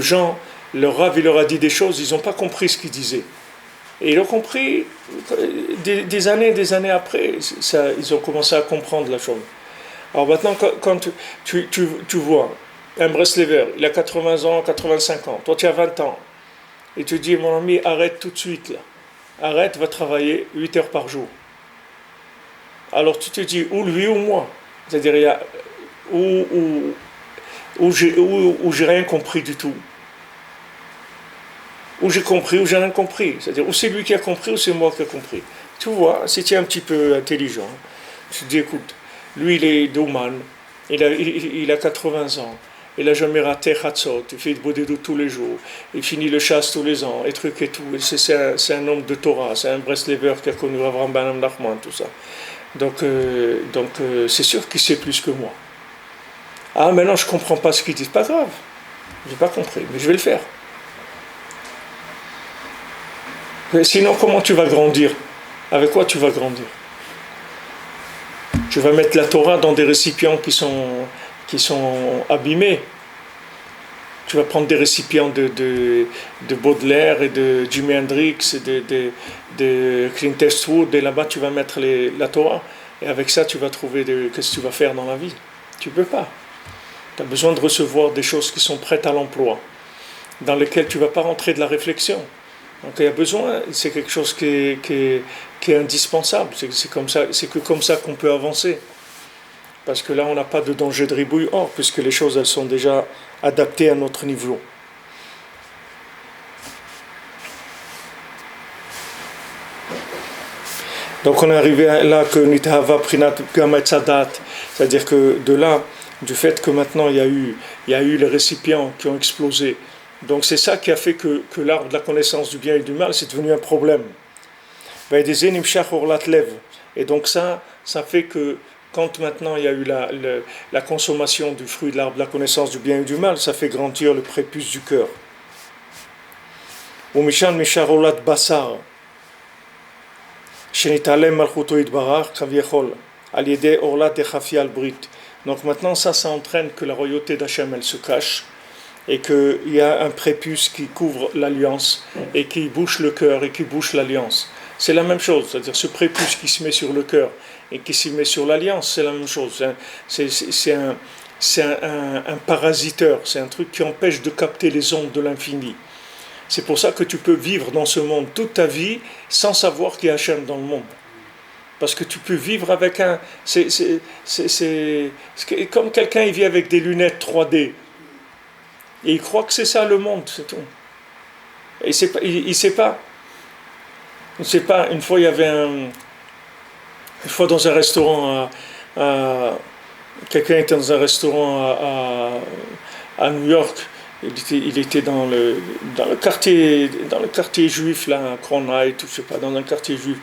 gens, leur Rav, il leur a dit des choses, ils n'ont pas compris ce qu'il disait. Et ils l'ont compris des années après, ils ont commencé à comprendre la chose. Alors maintenant, quand tu vois un Breslever, il a 80 ans, 85 ans, toi tu as 20 ans, et tu dis, mon ami, arrête tout de suite là. Arrête, va travailler 8 heures par jour. Alors tu te dis, ou lui ou moi. C'est-à-dire, il y a où j'ai rien compris du tout. Ou j'ai compris, ou j'ai rien compris. C'est-à-dire, ou c'est lui qui a compris, ou c'est moi qui ai compris. Tu vois, si tu es un petit peu intelligent, tu te dis, écoute, lui il est d'Oman, il a 80 ans, il n'a jamais raté Chatzot, il fait de Bodedou tous les jours, il finit le chasse tous les ans, et trucs et tout. C'est un homme de Torah, c'est un Breslever qui a connu Avraham Ben Nachman, tout ça. Donc c'est sûr qu'il sait plus que moi. Ah, maintenant je ne comprends pas ce qu'il dit, c'est pas grave, je n'ai pas compris, mais je vais le faire. Mais sinon, comment tu vas grandir? Avec quoi tu vas grandir? Tu vas mettre la Torah dans des récipients qui sont abîmés. Tu vas prendre des récipients de Baudelaire et de Jimi Hendrix et de Clint Eastwood, et là-bas tu vas mettre la Torah. Et avec ça, tu vas trouver qu'est-ce que tu vas faire dans la vie. Tu ne peux pas. Tu as besoin de recevoir des choses qui sont prêtes à l'emploi, dans lesquelles tu ne vas pas rentrer de la réflexion. Donc il y a besoin, c'est quelque chose qui est indispensable, c'est que comme ça qu'on peut avancer. Parce que là on n'a pas de danger de ribouille hors, puisque les choses elles sont déjà adaptées à notre niveau. Donc on est arrivé là que Nitahava Prinat Gamatzadat, c'est-à-dire que de là, du fait que maintenant il y a eu les récipients qui ont explosé. Donc c'est ça qui a fait que l'arbre de la connaissance du bien et du mal, c'est devenu un problème. Et donc ça fait que quand maintenant il y a eu la consommation du fruit de l'arbre de la connaissance du bien et du mal, ça fait grandir le prépuce du cœur. Donc maintenant ça entraîne que la royauté d'Hachem elle se cache, et qu'il y a un prépuce qui couvre l'alliance et qui bouche le cœur et qui bouche l'alliance. C'est la même chose, c'est-à-dire ce prépuce qui se met sur le cœur et qui se met sur l'alliance, c'est la même chose. C'est un parasiteur, c'est un truc qui empêche de capter les ondes de l'infini. C'est pour ça que tu peux vivre dans ce monde toute ta vie sans savoir qu'il y a Hachem dans le monde. Parce que tu peux vivre avec c'est comme quelqu'un il vit avec des lunettes 3D. Et il croit que c'est ça le monde, c'est tout. Et il ne sait pas. Il ne sait pas. Une fois, il y avait une fois dans un restaurant quelqu'un était dans un restaurant à New York. Il était dans le quartier juif là, à Crown Heights, je sais pas, dans un quartier juif.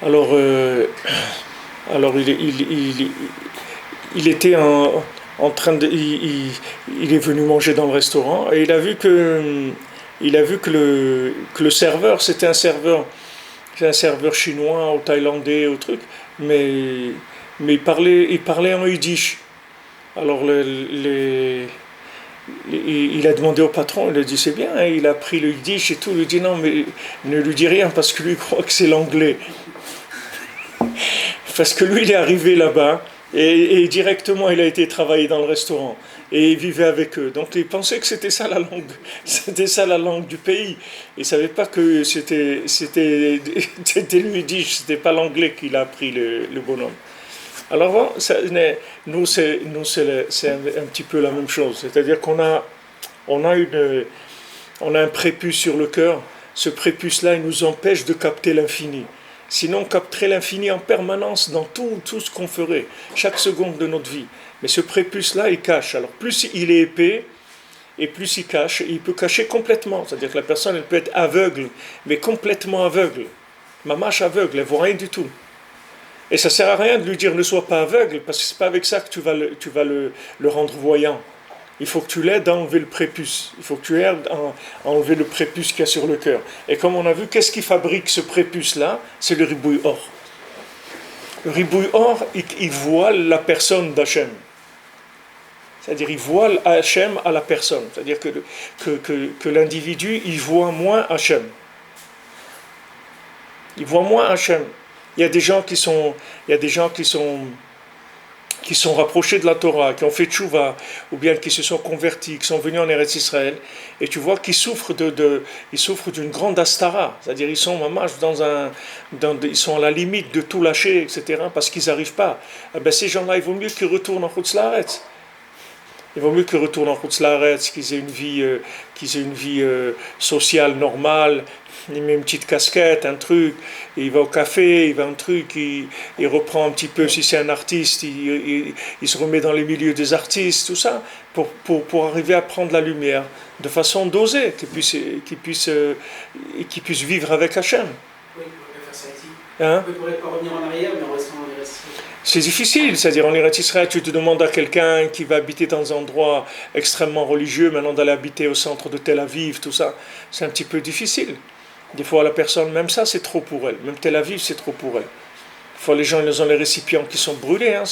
Alors il était en train de, il est venu manger dans le restaurant et il a vu que le serveur, c'était un serveur chinois ou thaïlandais ou truc, mais il parlait en yiddish. Alors il a demandé au patron, il a dit c'est bien, hein, il a pris le yiddish et tout, il lui dit non mais ne lui dis rien parce que lui croit que c'est l'anglais. Parce que lui, il est arrivé là-bas et directement, il a été travailler dans le restaurant et il vivait avec eux. Donc, il pensait que c'était ça la langue, c'était ça la langue du pays. Il ne savait pas que c'était lui dit, c'était pas l'anglais qu'il a appris le bonhomme. Alors, bon, nous, c'est un petit peu la même chose. C'est-à-dire qu'on a un prépuce sur le cœur. Ce prépuce-là, il nous empêche de capter l'infini. Sinon, on capterait l'infini en permanence dans tout ce qu'on ferait, chaque seconde de notre vie. Mais ce prépuce-là, il cache. Alors, plus il est épais, et plus il cache, il peut cacher complètement. C'est-à-dire que la personne, elle peut être aveugle, mais complètement aveugle. Mamache aveugle, elle ne voit rien du tout. Et ça ne sert à rien de lui dire ne sois pas aveugle, parce que ce n'est pas avec ça que tu vas le rendre voyant. Il faut que tu l'aides à enlever le prépuce. Il faut que tu aides à enlever le prépuce qu'il y a sur le cœur. Et comme on a vu, qu'est-ce qui fabrique ce prépuce-là? C'est le ribouille or. Le ribouille or, il voile la personne d'Hachem. C'est-à-dire, il voile Hachem à la personne. C'est-à-dire que l'individu, il voit moins Hachem. Il voit moins Hachem. Il y a des gens qui sont rapprochés de la Torah, qui ont fait tchouva, ou bien qui se sont convertis, qui sont venus en Eretz Israël, et tu vois qu'ils souffrent ils souffrent d'une grande astara, c'est-à-dire ils sont ils sont à la limite de tout lâcher, etc., parce qu'ils n'arrivent pas. Eh ben, ces gens-là, il vaut mieux qu'ils retournent en Chutz La'aretz. Il vaut mieux qu'ils retournent en Chutz La'aretz, qu'ils aient une vie sociale normale. Il met une petite casquette, un truc, il va au café, il va un truc, il reprend un petit peu, si c'est un artiste, il se remet dans les milieux des artistes, tout ça, pour arriver à prendre la lumière de façon dosée, qu'il puisse vivre avec Hachem. Oui, on peut faire ça ici. Hein? On pourrait pas revenir en arrière, mais en restant en Eretz Israël. C'est difficile, c'est-à-dire en Eretz Israël, tu te demandes à quelqu'un qui va habiter dans un endroit extrêmement religieux, maintenant d'aller habiter au centre de Tel Aviv, tout ça, c'est un petit peu difficile. Des fois, la personne, même ça, c'est trop pour elle. Même Tel Aviv, c'est trop pour elle. Des fois, les gens, ils ont les récipients qui sont brûlés. Hein,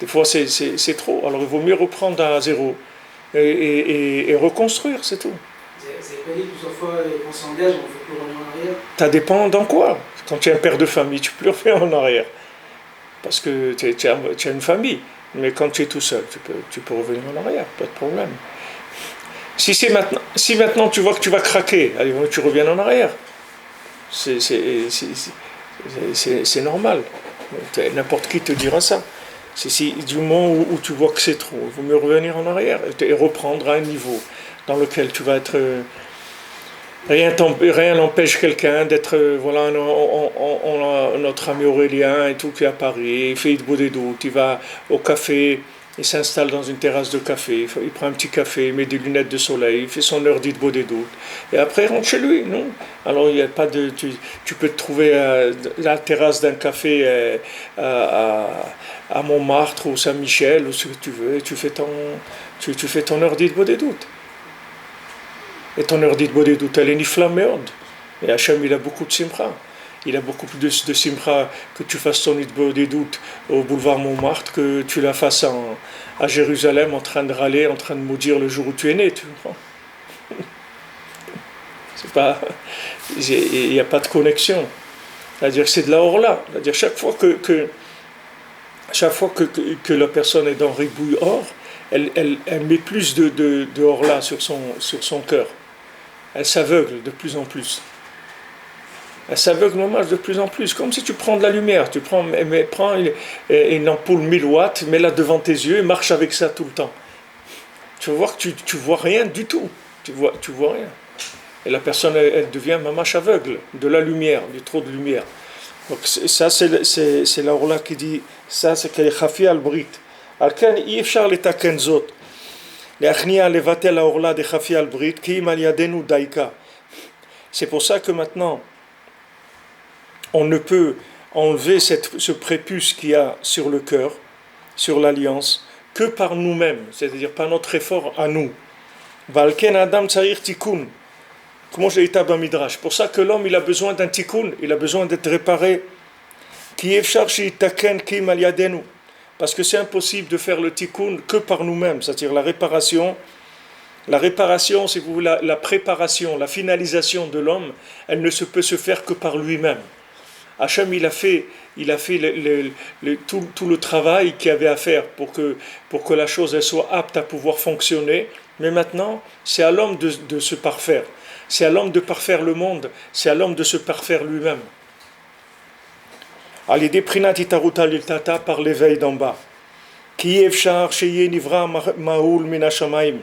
des fois, c'est trop. Alors, il vaut mieux reprendre à zéro et reconstruire, c'est tout. Vous avez pas dit plusieurs fois qu'on s'engage, on ne peut plus revenir en arrière? Ça dépend dans quoi. Quand tu es un père de famille, tu peux plus revenir en arrière. Parce que tu as une famille. Mais quand tu es tout seul, tu peux revenir en arrière, pas de problème. Si maintenant tu vois que tu vas craquer, allez, tu reviens en arrière. C'est normal. N'importe qui te dira ça. Du moment où tu vois que c'est trop, il vaut mieux revenir en arrière et reprendre à un niveau dans lequel tu vas être... Rien n'empêche quelqu'un d'être... Voilà, notre ami Aurélien et tout qui est à Paris, il fait beau des doutes, il va au café... Il s'installe dans une terrasse de café, il prend un petit café, il met des lunettes de soleil, il fait son heure d'Idbo des doutes. Et après, il rentre chez lui, non? Alors, il n'y a pas de... Tu peux te trouver à la terrasse d'un café à Montmartre ou Saint-Michel, ou ce que tu veux, et tu fais ton heure d'Idbo des doutes. Et ton heure d'Idbo des doutes, elle est nifla meod. Et Hachem, il a beaucoup de simcha. Il a beaucoup plus de simcha que tu fasses ton idbo des doutes au boulevard Montmartre, que tu la fasses à Jérusalem en train de râler, en train de maudire le jour où tu es né, tu comprends? Il n'y a pas de connexion. C'est-à-dire que c'est de la orla. C'est-à-dire chaque fois que la personne est dans ribouille or, elle met plus de orla sur son cœur. Elle s'aveugle de plus en plus. Elle s'aveugle de plus en plus, comme si tu prends de la lumière, tu prends une ampoule 1000 watts, mets-la devant tes yeux et marche avec ça tout le temps. Tu vas voir que tu vois rien du tout, tu vois rien. Et la personne, elle devient mamache aveugle, de la lumière, du trop de lumière. Donc ça, c'est la Orla qui dit, ça c'est qu'elle est chafi al-brit. Al-ken, yifshar letaken zot. Le'achnia levatel la Orla de chafi al-brit, ki im al yadenu daika. C'est pour ça que maintenant, on ne peut enlever ce prépuce qu'il y a sur le cœur, sur l'alliance, que par nous-mêmes, c'est-à-dire par notre effort à nous. Valken Adam Tsarir Tikkun. Comment j'ai été à Midrash? Pour ça que l'homme, il a besoin d'un tikkun, il a besoin d'être réparé. Parce que c'est impossible de faire le tikkun que par nous-mêmes, c'est-à-dire la réparation, si vous voulez, la préparation, la finalisation de l'homme, elle ne peut se faire que par lui-même. Hachem, il a fait tout le travail qu'il y avait à faire pour que la chose elle soit apte à pouvoir fonctionner. Mais maintenant, c'est à l'homme de se parfaire. C'est à l'homme de parfaire le monde. C'est à l'homme de se parfaire lui-même. Alidé Prinat Itaruta Liltata, par l'éveil d'en bas. Ki efshar sheye nivra maoul min hashamayim.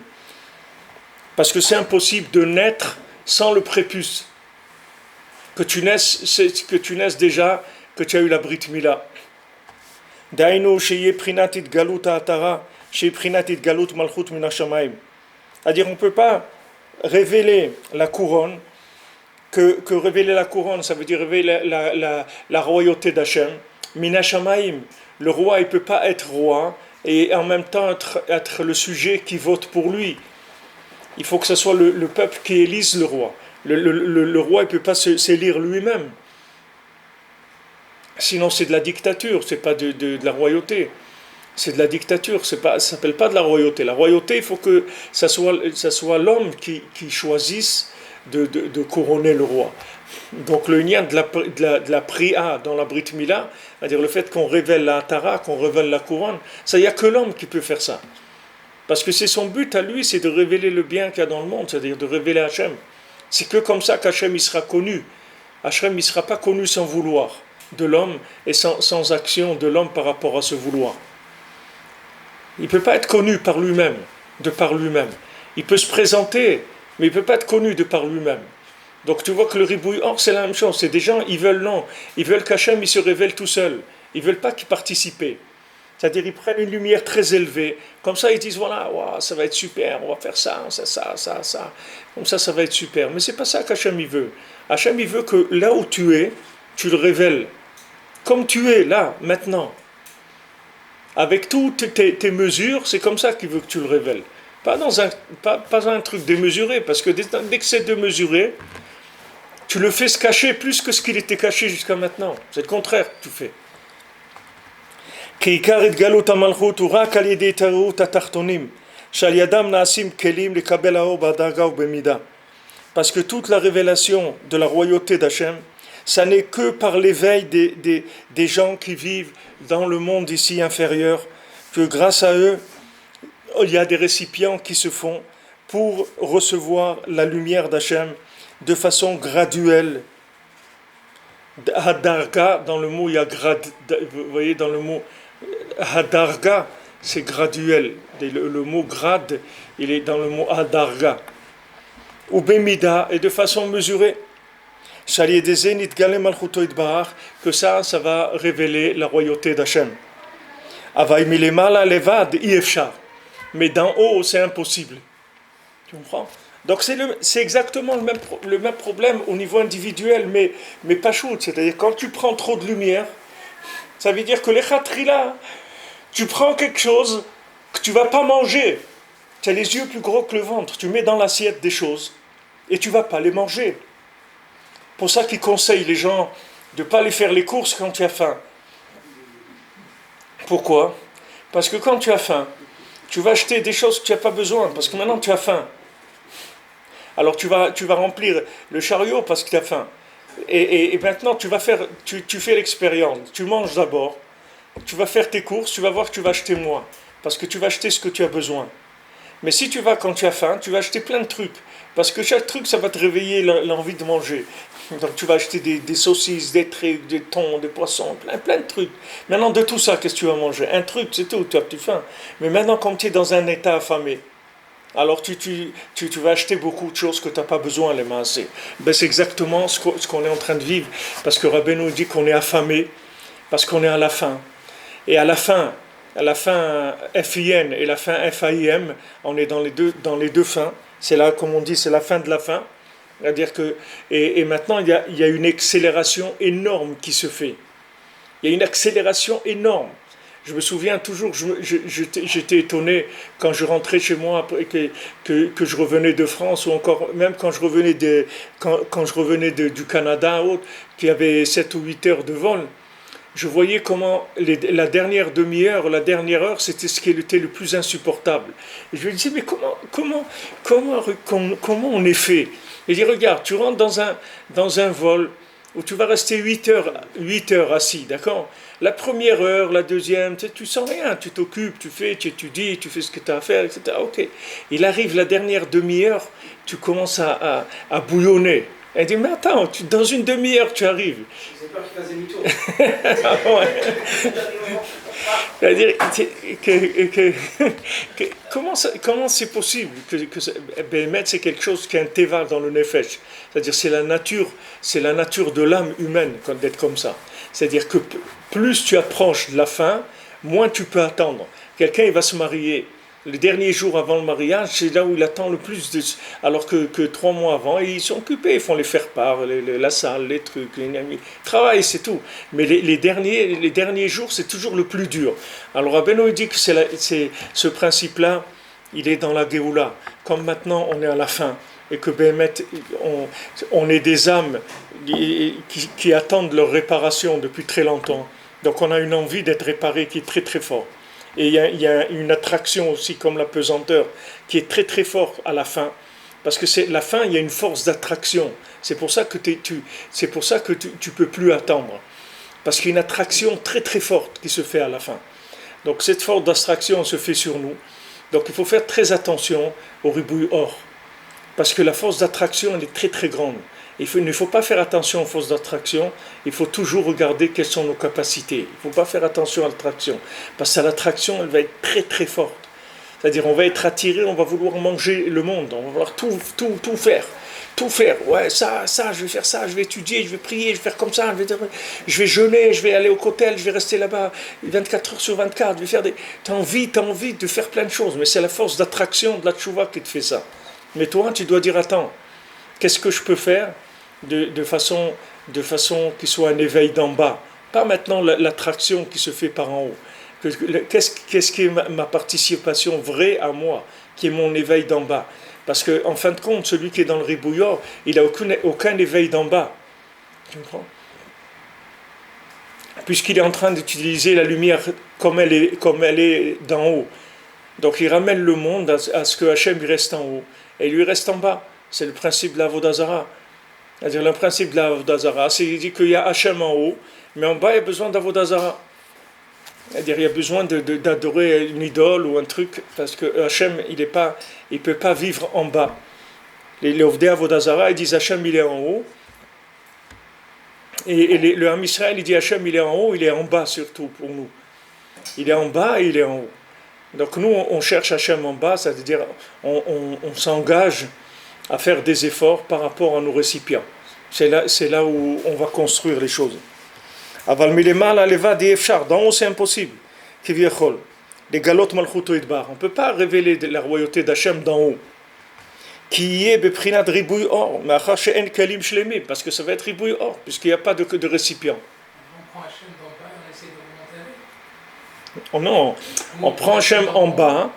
Parce que c'est impossible de naître sans le prépuce. Que tu naisses déjà, que tu as eu la Brit Mila. Dainu sheye prinat itgalut atara, sheye prinat itgalut malchut min hashamayim. C'est-à-dire, on ne peut pas révéler la couronne, que révéler la couronne, ça veut dire révéler la royauté d'Hachem. Min hashamayim, le roi, il ne peut pas être roi et en même temps être le sujet qui vote pour lui. Il faut que ce soit le peuple qui élise le roi. Le roi ne peut pas s'élire lui-même. Sinon, c'est de la dictature, c'est pas de la royauté. C'est de la dictature, ça ne s'appelle pas de la royauté. La royauté, il faut que ça soit l'homme qui choisisse de couronner le roi. Donc le lien de la priya dans la Brit Mila, c'est-à-dire le fait qu'on révèle la Tara, qu'on révèle la couronne, ça, il n'y a que l'homme qui peut faire ça. Parce que c'est son but à lui, c'est de révéler le bien qu'il y a dans le monde, c'est-à-dire de révéler Hachem. C'est que comme ça qu'Hachem il sera connu. Hachem il ne sera pas connu sans vouloir de l'homme et sans action de l'homme par rapport à ce vouloir. Il ne peut pas être connu par lui-même, de par lui-même. Il peut se présenter, mais il ne peut pas être connu de par lui-même. Donc tu vois que le ribouille or, c'est la même chose. C'est des gens, ils veulent qu'Hachem il se révèle tout seul. Ils ne veulent pas qu'il participe. C'est-à-dire ils prennent une lumière très élevée. Comme ça, ils disent, voilà, wow, ça va être super, on va faire ça. Comme ça va être super. Mais ce n'est pas ça qu'Hachem il veut. Hachem il veut que là où tu es, tu le révèles. Comme tu es là, maintenant. Avec toutes tes mesures, c'est comme ça qu'il veut que tu le révèles. Pas un truc démesuré, parce que dès que c'est démesuré, tu le fais se cacher plus que ce qu'il était caché jusqu'à maintenant. C'est le contraire que tu fais. Parce que toute la révélation de la royauté d'Hachem, ça n'est que par l'éveil des gens qui vivent dans le monde ici inférieur, que grâce à eux, il y a des récipients qui se font pour recevoir la lumière d'Hachem de façon graduelle. Hadarga, dans le mot, il y a vous voyez, dans le mot Hadarga, c'est graduel. Le mot grade, il est dans le mot Hadarga. Ou Bemida, et de façon mesurée. Que ça va révéler la royauté d'Hachem. Mais d'en haut, c'est impossible. Tu comprends? Donc c'est exactement le même problème au niveau individuel, mais pas shoot. C'est-à-dire quand tu prends trop de lumière, ça veut dire que les khatrila, tu prends quelque chose que tu ne vas pas manger. Tu as les yeux plus gros que le ventre. Tu mets dans l'assiette des choses et tu ne vas pas les manger. Pour ça qu'ils conseillent les gens de ne pas aller faire les courses quand tu as faim. Pourquoi? Parce que quand tu as faim, tu vas acheter des choses que tu n'as pas besoin, parce que maintenant tu as faim. Alors tu vas remplir le chariot parce que tu as faim. Et maintenant tu fais l'expérience. Tu manges d'abord, tu vas faire tes courses, tu vas voir que tu vas acheter moins, parce que tu vas acheter ce que tu as besoin. Mais si tu vas quand tu as faim, tu vas acheter plein de trucs, parce que chaque truc ça va te réveiller l'envie de manger. Donc tu vas acheter des saucisses, des trucs, des thons, des poissons, plein de trucs. Maintenant de tout ça, qu'est-ce que tu vas manger? Un truc, c'est tout, tu as plus faim. Mais maintenant comme tu es dans un état affamé, alors tu vas acheter beaucoup de choses que tu n'as pas besoin, les mains assez. Ben, c'est exactement ce qu'on est en train de vivre, parce que Rabbi nous dit qu'on est affamé, parce qu'on est à la fin. Et à la fin FIN et la fin FAIM, on est dans les deux fins. C'est là, comme on dit, c'est la fin de la fin. C'est-à-dire que, et maintenant, il y a une accélération énorme qui se fait. Il y a une accélération énorme. Je me souviens toujours, j'étais étonné quand je rentrais chez moi, que je revenais de France, ou encore même quand je revenais, du Canada, qu'il y avait 7 ou 8 heures de vol. Je voyais comment la dernière demi-heure, la dernière heure, c'était ce qui était le plus insupportable. Et je me disais, mais comment on est fait? Et je dis, regarde, tu rentres dans un vol où tu vas rester 8 heures assis, d'accord? La première heure, la deuxième, tu sens rien, tu t'occupes, tu fais, tu étudies, tu fais ce que tu as à faire, etc. Ok. Il arrive la dernière demi-heure, tu commences à bouillonner. Elle dit, mais attends, dans une demi-heure, tu arrives. J'ai peur qu'il fasse demi-tour. Ah ouais. C'est-à-dire comment c'est possible que Béhémet, c'est quelque chose qui est un teva dans le nefesh. C'est-à-dire c'est la nature de l'âme humaine d'être comme ça. C'est-à-dire que plus tu approches de la fin, moins tu peux attendre. Quelqu'un il va se marier. Les derniers jours avant le mariage, c'est là où il attend le plus, alors que 3 mois avant, ils sont occupés, ils font les faire-part, la salle, les trucs, les amis, travail, c'est tout. Mais les derniers jours, c'est toujours le plus dur. Alors Rabbeinu dit que ce principe-là, il est dans la Géoula. Comme maintenant, on est à la fin, et que Béhémet, on est des âmes qui attendent leur réparation depuis très longtemps. Donc on a une envie d'être réparé qui est très très forte. Et il y a une attraction aussi comme la pesanteur qui est très très forte à la fin. Parce que c'est la fin, il y a une force d'attraction. C'est pour ça que tu peux plus attendre. Parce qu'il y a une attraction très très forte qui se fait à la fin. Donc cette force d'attraction se fait sur nous. Donc il faut faire très attention au ribouille or. Parce que la force d'attraction elle est très très grande. Il ne faut pas faire attention aux forces d'attraction, il faut toujours regarder quelles sont nos capacités. Il ne faut pas faire attention à l'attraction, parce que l'attraction, elle va être très très forte. C'est-à-dire, on va être attiré, on va vouloir manger le monde, on va vouloir tout faire. Tout faire, ouais, ça, je vais faire ça, je vais étudier, je vais prier, je vais faire comme ça, je vais jeûner, je vais aller au cotel, je vais rester là-bas 24 heures sur 24, je vais faire des... T'as envie de faire plein de choses, mais c'est la force d'attraction de la tchouva qui te fait ça. Mais toi, tu dois dire, attends, qu'est-ce que je peux faire de façon qui soit un éveil d'en bas, pas maintenant l'attraction qui se fait par en haut. Qu'est-ce qui est ma participation vraie à moi, qui est mon éveil d'en bas? Parce qu'en fin de compte, celui qui est dans le ribouillor, il n'a aucun éveil d'en bas. Tu comprends? Puisqu'il est en train d'utiliser la lumière comme elle est d'en haut. Donc il ramène le monde à ce que Hachem reste en haut. Et il lui reste en bas. C'est le principe de la Vodazara. C'est-à-dire le principe de la Vodazara, c'est qu'il dit qu'il y a Hachem en haut, mais en bas il y a besoin d'Avodazara. C'est-à-dire il y a besoin d'adorer une idole ou un truc, parce que Hachem il ne peut pas vivre en bas. Les Ovdei Avodazara ils disent Hachem il est en haut, et le Ham Israël il dit Hachem il est en haut, il est en bas surtout pour nous. Il est en bas et il est en haut. Donc nous on cherche Hachem en bas, c'est-à-dire on s'engage à faire des efforts par rapport à nos récipients. C'est là où on va construire les choses. Aval milemal alevad efshar, d'en haut c'est impossible. Kiviechol, les galot malchuto idbar. On ne peut pas révéler la royauté d'Hachem d'en haut. Qui est beprinat ribouille or, mais achar she'en kalim shlemim, parce que ça va être ribouille or, puisqu'il n'y a pas de récipient. On prend Hachem d'en bas, on essaie de remonter avec. Oh non, on prend Hachem en bas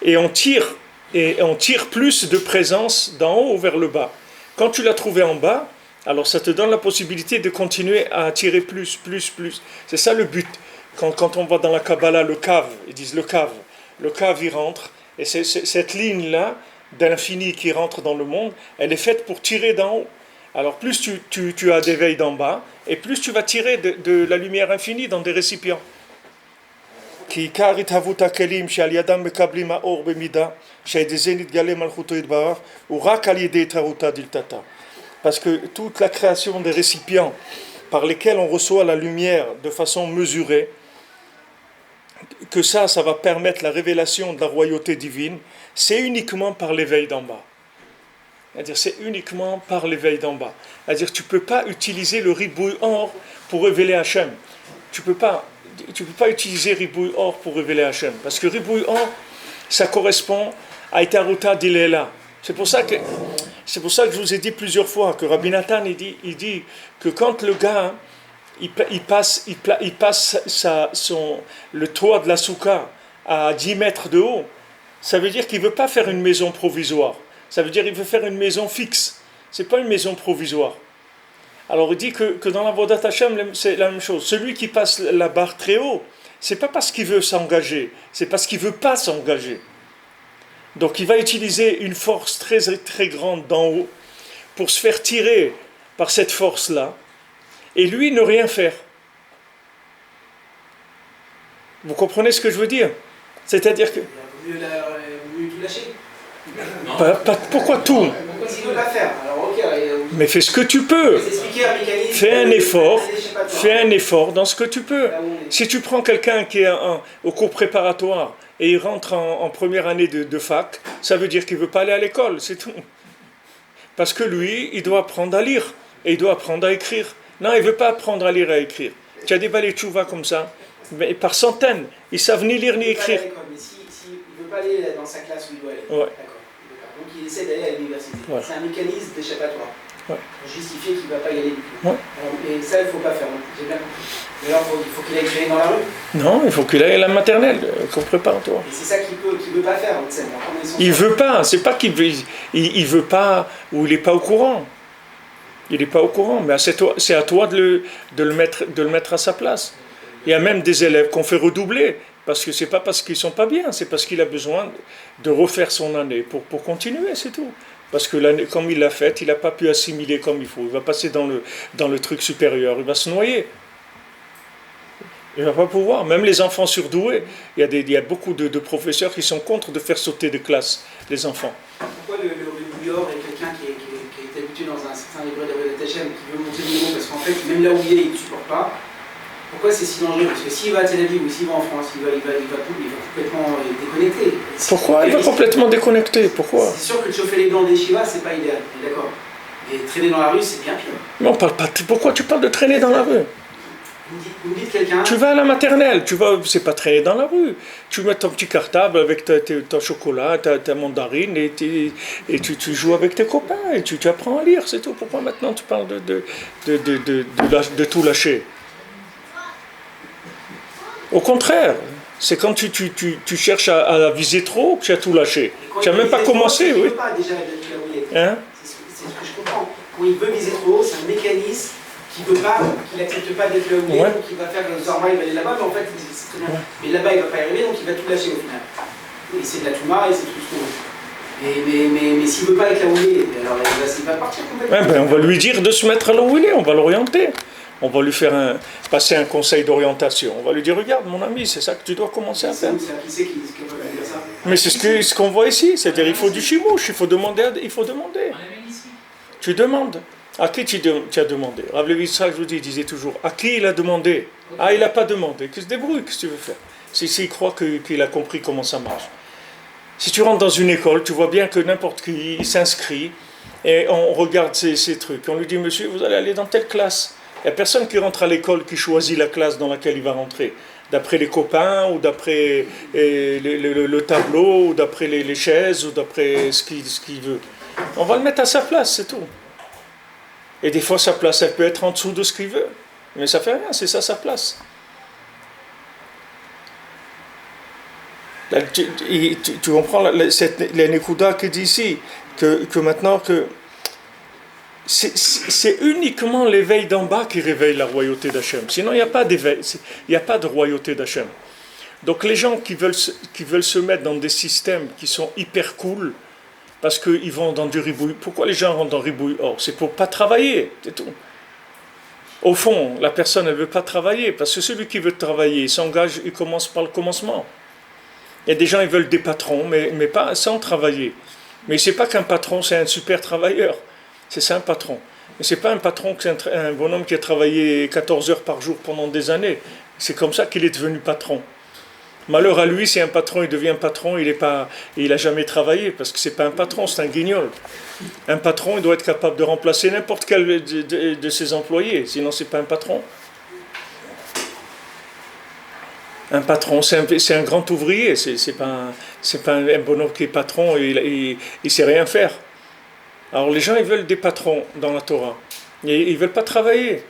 et on tire plus de présence d'en haut vers le bas. Quand tu l'as trouvé en bas, alors ça te donne la possibilité de continuer à attirer plus. C'est ça le but. Quand on va dans la Kabbalah, le cave, ils disent le cave il rentre, et c'est cette ligne-là d'infini qui rentre dans le monde, elle est faite pour tirer d'en haut. Alors plus tu as d'éveil d'en bas, et plus tu vas tirer de la lumière infinie dans des récipients. כי עיקר התהוות הכלים שעל ידם מקבלים האור במידה שעל זה נתגלה מלכותו יתברך הוא רק על ידי התהוותה דלתתה. Parce que toute la création des récipients par lesquels on reçoit la lumière de façon mesurée, que ça va permettre la révélation de la royauté divine, c'est uniquement par l'éveil d'en bas. C'est-à-dire c'est uniquement par l'éveil d'en bas. C'est-à-dire tu ne peux pas utiliser le ribouille or pour révéler Hachem. Tu peux pas utiliser Ribouille Or pour révéler Hachem. Parce que Ribouille Or, ça correspond à Itaruta Dilela. C'est pour ça que je vous ai dit plusieurs fois que Rabbi Nathan, il dit que quand le gars, il passe le toit de la soukha à 10 mètres de haut, ça veut dire qu'il ne veut pas faire une maison provisoire. Ça veut dire qu'il veut faire une maison fixe. Ce n'est pas une maison provisoire. Alors il dit que dans la Vodat Hashem, c'est la même chose. Celui qui passe la barre très haut, c'est pas parce qu'il veut s'engager, c'est parce qu'il veut pas s'engager. Donc il va utiliser une force très très grande d'en haut pour se faire tirer par cette force-là, et lui ne rien faire. Vous comprenez ce que je veux dire? C'est-à-dire que... Il vaut mieux tout lâcher. Pourquoi tout? S'il ne veut pas faire, alors ok. Mais fais ce que tu peux. Expliquer un mécanisme. Fais un effort. D'échappatoire. Fais un effort dans ce que tu peux. Là où on est. Si tu prends quelqu'un qui est au cours préparatoire et il rentre en première année de fac, ça veut dire qu'il ne veut pas aller à l'école, c'est tout. Parce que lui, il doit apprendre à lire et il doit apprendre à écrire. Non, il ne veut pas apprendre à lire et à écrire. Tu as des balais tchouva comme ça, mais par centaines. Ils savent ni lire ni écrire. Mais s'il ne veut pas aller dans sa classe où il doit aller, Ouais. d'accord. Donc il essaie d'aller à l'université. Voilà. C'est un mécanisme d'échappatoire. Ouais. Pour justifier qu'il ne va pas y aller du tout. Ouais. Et ça, il ne faut pas faire. J'ai bien compris. Mais alors, il faut qu'il aille traîner dans la rue. Non, il faut qu'il aille à la maternelle, qu'on prépare toi. Et c'est ça qu'il ne veut pas faire, Il veut pas, c'est pas qu'il veut, il veut pas, ou il n'est pas au courant. Il n'est pas au courant, mais c'est à toi de le mettre à sa place. Il y a même des élèves qu'on fait redoubler, parce que c'est pas parce qu'ils sont pas bien, c'est parce qu'il a besoin de refaire son année pour continuer, c'est tout. Parce que l'année, comme il l'a faite, il n'a pas pu assimiler comme il faut. Il va passer dans le truc supérieur, il va se noyer. Il ne va pas pouvoir. Même les enfants surdoués, il y a beaucoup de professeurs qui sont contre de faire sauter de classe les enfants. Pourquoi le bouillard est quelqu'un qui est habitué dans un certain livre de Hachem, qui veut monter le niveau, parce qu'en fait, même là où il est, il ne supporte pas. Pourquoi c'est si dangereux? Parce que s'il va à Tel Aviv ou s'il va en France, il va complètement déconnecté. Pourquoi il va complètement déconnecté? Pourquoi? C'est sûr que de chauffer les blancs des Shivas, c'est pas idéal, on est d'accord. Et traîner dans la rue, c'est bien pire. Mais on parle pas. Pourquoi tu parles de traîner dans la rue? Vous me dites quelqu'un... Tu vas à la maternelle, c'est pas traîner dans la rue. Tu mets ton petit cartable avec ton chocolat, ta mandarine et tu joues avec tes copains et tu apprends à lire, c'est tout. Pourquoi maintenant tu parles de tout lâcher? Au contraire, c'est quand tu cherches à viser trop que tu as tout lâché. Tu n'as même pas commencé, il oui. ne veut pas déjà être là où il est. Hein? C'est ce que je comprends. Quand il veut viser trop haut, c'est un mécanisme qui n'accepte pas d'être là où il est, Ouais. donc il va faire le Zorma, il va aller là-bas, mais en fait, c'est très bien. Mais là-bas, il ne va pas y arriver, donc il va tout lâcher au final. Et c'est de la Touma, et c'est tout ce qu'on veut. Mais s'il ne veut pas être là où il est, alors il va partir complètement. Ouais, on va lui dire de se mettre là où il est, on va l'orienter. On va lui faire passer un conseil d'orientation. On va lui dire, regarde mon ami, c'est ça que tu dois commencer à faire. Qui c'est qui va dire ça? Mais c'est ce qu'on voit ici, c'est-à-dire il faut du chimouche, il faut demander. On est même ici. Tu demandes. À qui tu as demandé? Rav Levi Yitzhak, je vous dis, il disait toujours, à qui il a demandé? Ah, il n'a pas demandé, qu'il se débrouille, qu'est-ce que tu veux faire? S'il croit qu'il a compris comment ça marche. Si tu rentres dans une école, tu vois bien que n'importe qui il s'inscrit, et on regarde ces trucs, on lui dit, monsieur, vous allez aller dans telle classe. Il n'y a personne qui rentre à l'école qui choisit la classe dans laquelle il va rentrer, d'après les copains, ou d'après le tableau, ou d'après les chaises, ou d'après ce qu'il veut. On va le mettre à sa place, c'est tout. Et des fois, sa place, elle peut être en dessous de ce qu'il veut. Mais ça fait rien, c'est ça sa place. Là, tu comprends la Nekuda qui dit ici, que maintenant que c'est uniquement l'éveil d'en bas qui réveille la royauté d'Hachem. Sinon, il n'y a pas d'éveil, il n'y a pas de royauté d'Hachem. Donc les gens qui veulent se mettre dans des systèmes qui sont hyper cool, parce qu'ils vont dans du ribouille. Pourquoi les gens rentrent dans ribouille or? C'est pour ne pas travailler, c'est tout. Au fond, la personne, elle ne veut pas travailler, parce que celui qui veut travailler, il s'engage, il commence par le commencement. Il y a des gens, ils veulent des patrons, mais pas sans travailler. Mais c'est pas qu'un patron, c'est un super travailleur. C'est ça un patron. Mais c'est pas un patron, c'est un bonhomme qui a travaillé 14 heures par jour pendant des années. C'est comme ça qu'il est devenu patron. Malheur à lui, si un patron il devient patron, il n'a jamais travaillé, parce que c'est pas un patron, c'est un guignol. Un patron, il doit être capable de remplacer n'importe quel de ses employés, sinon c'est pas un patron. Un patron, c'est un grand ouvrier, c'est pas un bonhomme qui est patron et il sait rien faire. Alors les gens, ils veulent des patrons dans la Torah, et ils veulent pas travailler.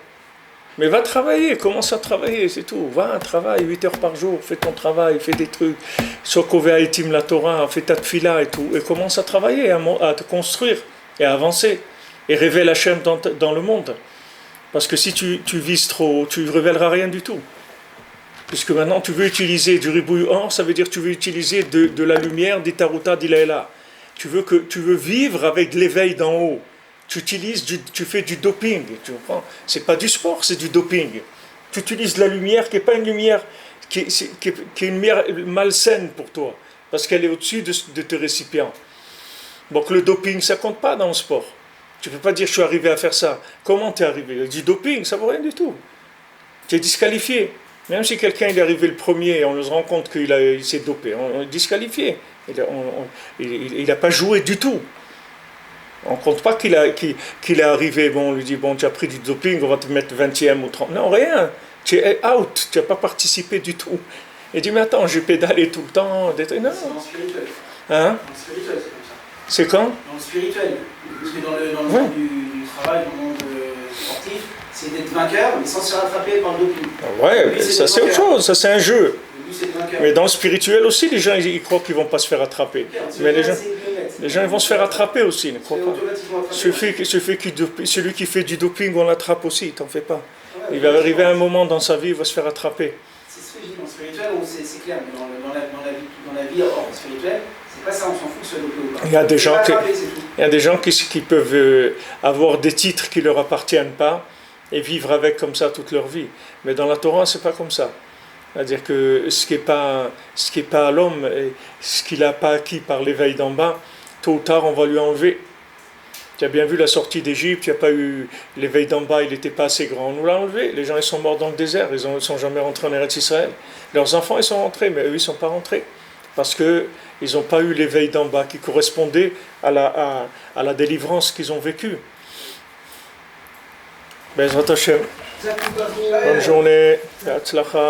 Mais va travailler, commence à travailler, c'est tout. Va, travaille 8 heures par jour, fais ton travail, fais des trucs. Sokové Haïtim la Torah, fais ta tfila et tout. Et commence à travailler, à te construire et à avancer. Et révèle Hachem dans le monde. Parce que si tu vises trop, tu ne révéleras rien du tout. Puisque maintenant tu veux utiliser du ribouille or, ça veut dire que tu veux utiliser de la lumière, des taruta d'Ilaïla. Tu veux vivre avec l'éveil d'en haut. tu fais du doping, tu comprends? C'est pas du sport, c'est du doping. Tu utilises la lumière qui n'est pas une lumière, qui est une lumière malsaine pour toi, parce qu'elle est au-dessus de tes récipients. Donc le doping, ça compte pas dans le sport. Tu ne peux pas dire je suis arrivé à faire ça. Comment tu es arrivé? Du doping, ça ne vaut rien du tout. Tu es disqualifié. Même si quelqu'un est arrivé le premier et on se rend compte qu'il s'est dopé, on est disqualifié. Il n'a pas joué du tout. On ne compte pas qu'il est arrivé, bon, on lui dit, bon, tu as pris du doping, on va te mettre 20e ou 30. Non, rien. Tu es out, tu n'as pas participé du tout. Il dit, mais attends, j'ai pédalé tout le temps. Non. C'est dans le spirituel. Hein? Dans le spirituel, c'est comme ça. C'est quand? Dans le spirituel. Parce que dans le monde du travail, dans le monde sportif, c'est d'être vainqueur, mais sans se faire attraper par le doping. Ouais, Lui, ça c'est autre chose, ça c'est un jeu. Le but, c'est de vainqueur. Mais dans le spirituel aussi, les gens ils croient qu'ils ne vont pas se faire attraper. Mais les gens ils vont se faire attraper aussi, ils ne croient pas. Celui qui fait du doping, on l'attrape aussi, t'en fais pas. Il va arriver un moment dans sa vie, il va se faire attraper. C'est ce que je dis, dans le spirituel, c'est clair, mais dans la vie hors spirituelle, c'est pas ça, on s'en fout, soit dopé ou pas. Il y a des gens qui peuvent avoir des titres qui ne leur appartiennent pas et vivre avec comme ça toute leur vie. Mais dans la Torah, c'est pas comme ça. C'est-à-dire que ce qui est pas à l'homme, ce qu'il n'a pas acquis par l'éveil d'en bas, tôt ou tard, on va lui enlever. Tu as bien vu la sortie d'Égypte, il n'y a pas eu l'éveil d'en bas, il n'était pas assez grand. On nous l'a enlevé. Les gens, ils sont morts dans le désert, ils ne sont jamais rentrés en Eretz Israël. Leurs enfants, ils sont rentrés, mais eux, ils ne sont pas rentrés. Parce qu'ils n'ont pas eu l'éveil d'en bas qui correspondait à la délivrance qu'ils ont vécue. Bezrat Hashem. Bonne journée. Hatzlacha.